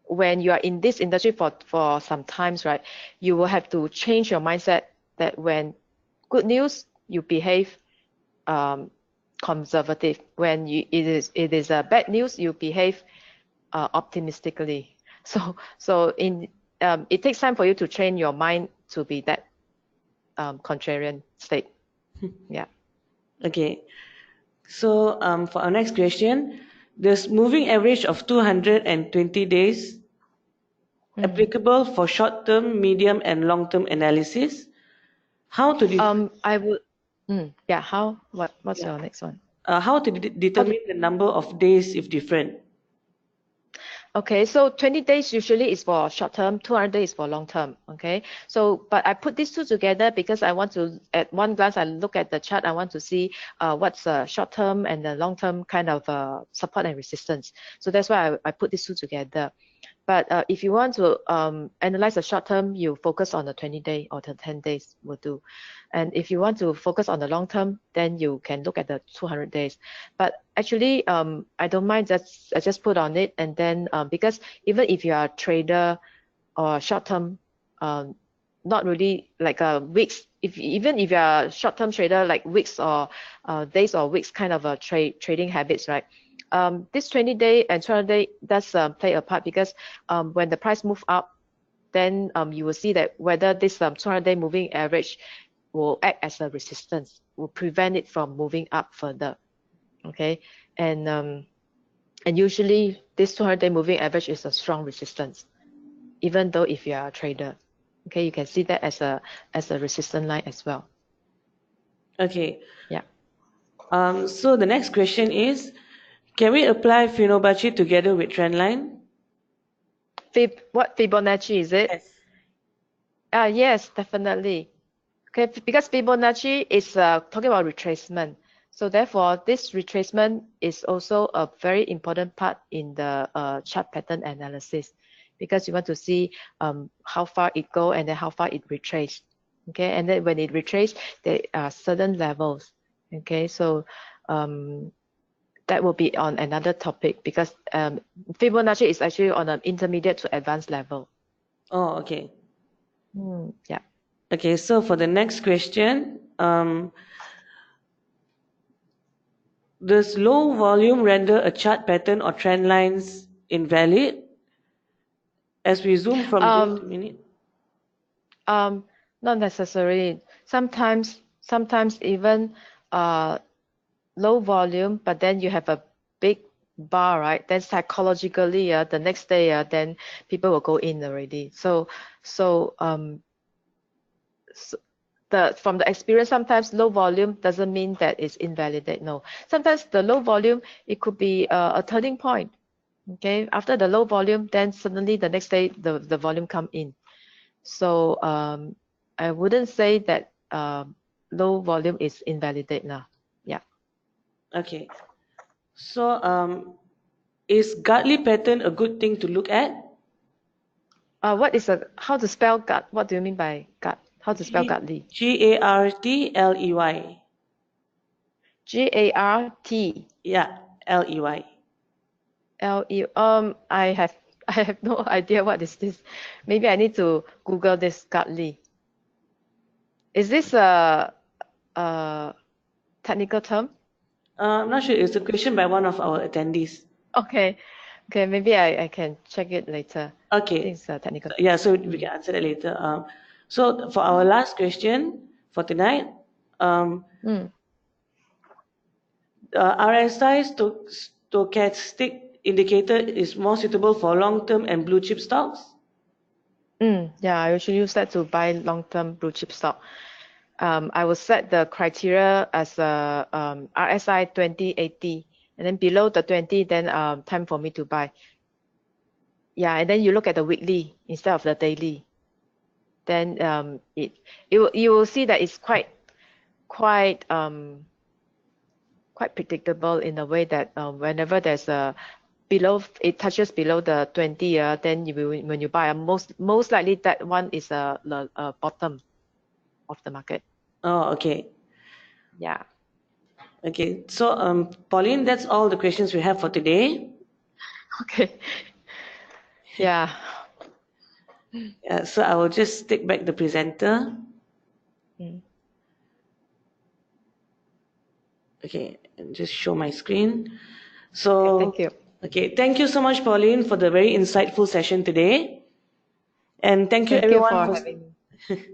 when you are in this industry for some times, right, you will have to change your mindset that when good news, you behave conservative. When it is bad news, you behave optimistically. So it takes time for you to train your mind to be that contrarian state. Yeah. Okay. So for our next question, this moving average of 220 days applicable for short-term, medium, and long-term analysis? How to I would. Yeah. What's your next one? how to determine the number of days if different? Okay, so 20 days usually is for short term, 200 days for long term. Okay, so but I put these two together because I want to, at one glance, I look at the chart, I want to see what's the short term and the long term kind of support and resistance. So that's why I put these two together. But if you want to analyze the short term, you focus on the 20-day or the 10 days will do. And if you want to focus on the long term, then you can look at the 200 days. But actually, I don't mind, I just put on it. And then because even if you are a trader or short term, not really like weeks, even if you are a short term trader, like weeks or days or weeks kind of a trading habits, right? This 20-day and 200-day does play a part because when the price move up, then you will see that whether this 200-day moving average will act as a resistance, will prevent it from moving up further. Okay, and usually this 200-day moving average is a strong resistance, even though if you are a trader. Okay, you can see that as a resistance line as well. Okay. Yeah. So the next question is, can we apply Fibonacci together with trendline? What Fibonacci is it? Yes. Yes, definitely. Okay, because Fibonacci is talking about retracement. So therefore, this retracement is also a very important part in the chart pattern analysis, because you want to see how far it go and then how far it retrace. Okay, and then when it retrace, there are certain levels. Okay, so that will be on another topic because Fibonacci is actually on an intermediate to advanced level. Oh, okay. Yeah. Okay, so for the next question, does low volume render a chart pattern or trend lines invalid? As we zoom from day to minute? Not necessarily. Sometimes even low volume, but then you have a big bar, right? Then psychologically, the next day, then people will go in already. So from the experience, sometimes low volume doesn't mean that it's invalidate. No, sometimes the low volume, it could be a turning point. Okay, after the low volume, then suddenly the next day the volume come in. So I wouldn't say that low volume is invalidate now. Yeah. Okay. So is Gartley pattern a good thing to look at? How to spell gut? What do you mean by gut? How to spell Gartley? Gartley. Gart. Yeah, Ley. I have no idea what is this. Maybe I need to Google this Gartley. Is this a technical term? I'm not sure. It's a question by one of our attendees. Okay, maybe I can check it later. Okay. It's a technical. Yeah, so we can answer that later. So for our last question for tonight, RSI stochastic indicator is more suitable for long-term and blue chip stocks? Yeah, I usually use that to buy long-term blue chip stock. I will set the criteria as a RSI 2080, and then below the 20, then time for me to buy. Yeah, and then you look at the weekly instead of the daily. Then you will see that it's quite predictable in a way that whenever there's a it touches below the 20, then when you buy, most likely that one is the bottom of the market. Oh, okay. Yeah. Okay, so Pauline, that's all the questions we have for today. Okay. Yeah. So I will just take back the presenter. Mm. Okay, and just show my screen. Okay, So, thank you. okay, thank you so much, Pauline, for the very insightful session today. And thank you Thank you everyone for for having me.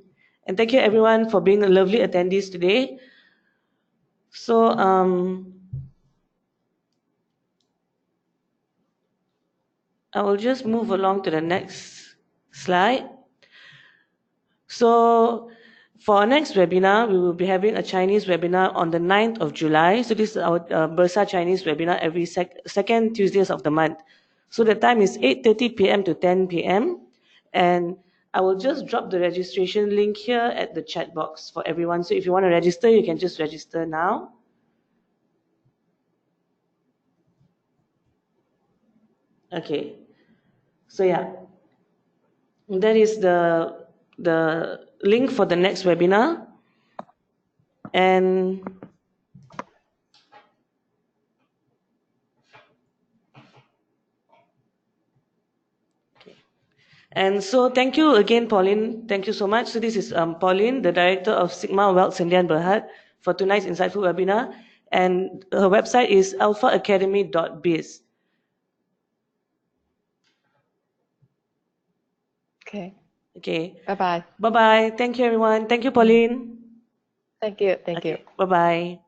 and thank you everyone for being lovely attendees today. So I will just move along to the next slide. So for our next webinar, we will be having a Chinese webinar on the 9th of July. So this is our Bursa Chinese webinar every second Tuesdays of the month. So the time is 8:30 p.m. to 10 p.m. And I will just drop the registration link here at the chat box for everyone. So if you want to register, you can just register now. Okay. So yeah, that is the link for the next webinar. And so thank you again, Pauline. Thank you so much. So this is Pauline, the director of Sigma Wealth Sendian Berhad, for tonight's insightful webinar. And her website is alphaacademy.biz. Okay. Okay. Bye-bye. Bye-bye. Thank you, everyone. Thank you, Pauline. Thank you. Thank you. Okay. Bye-bye.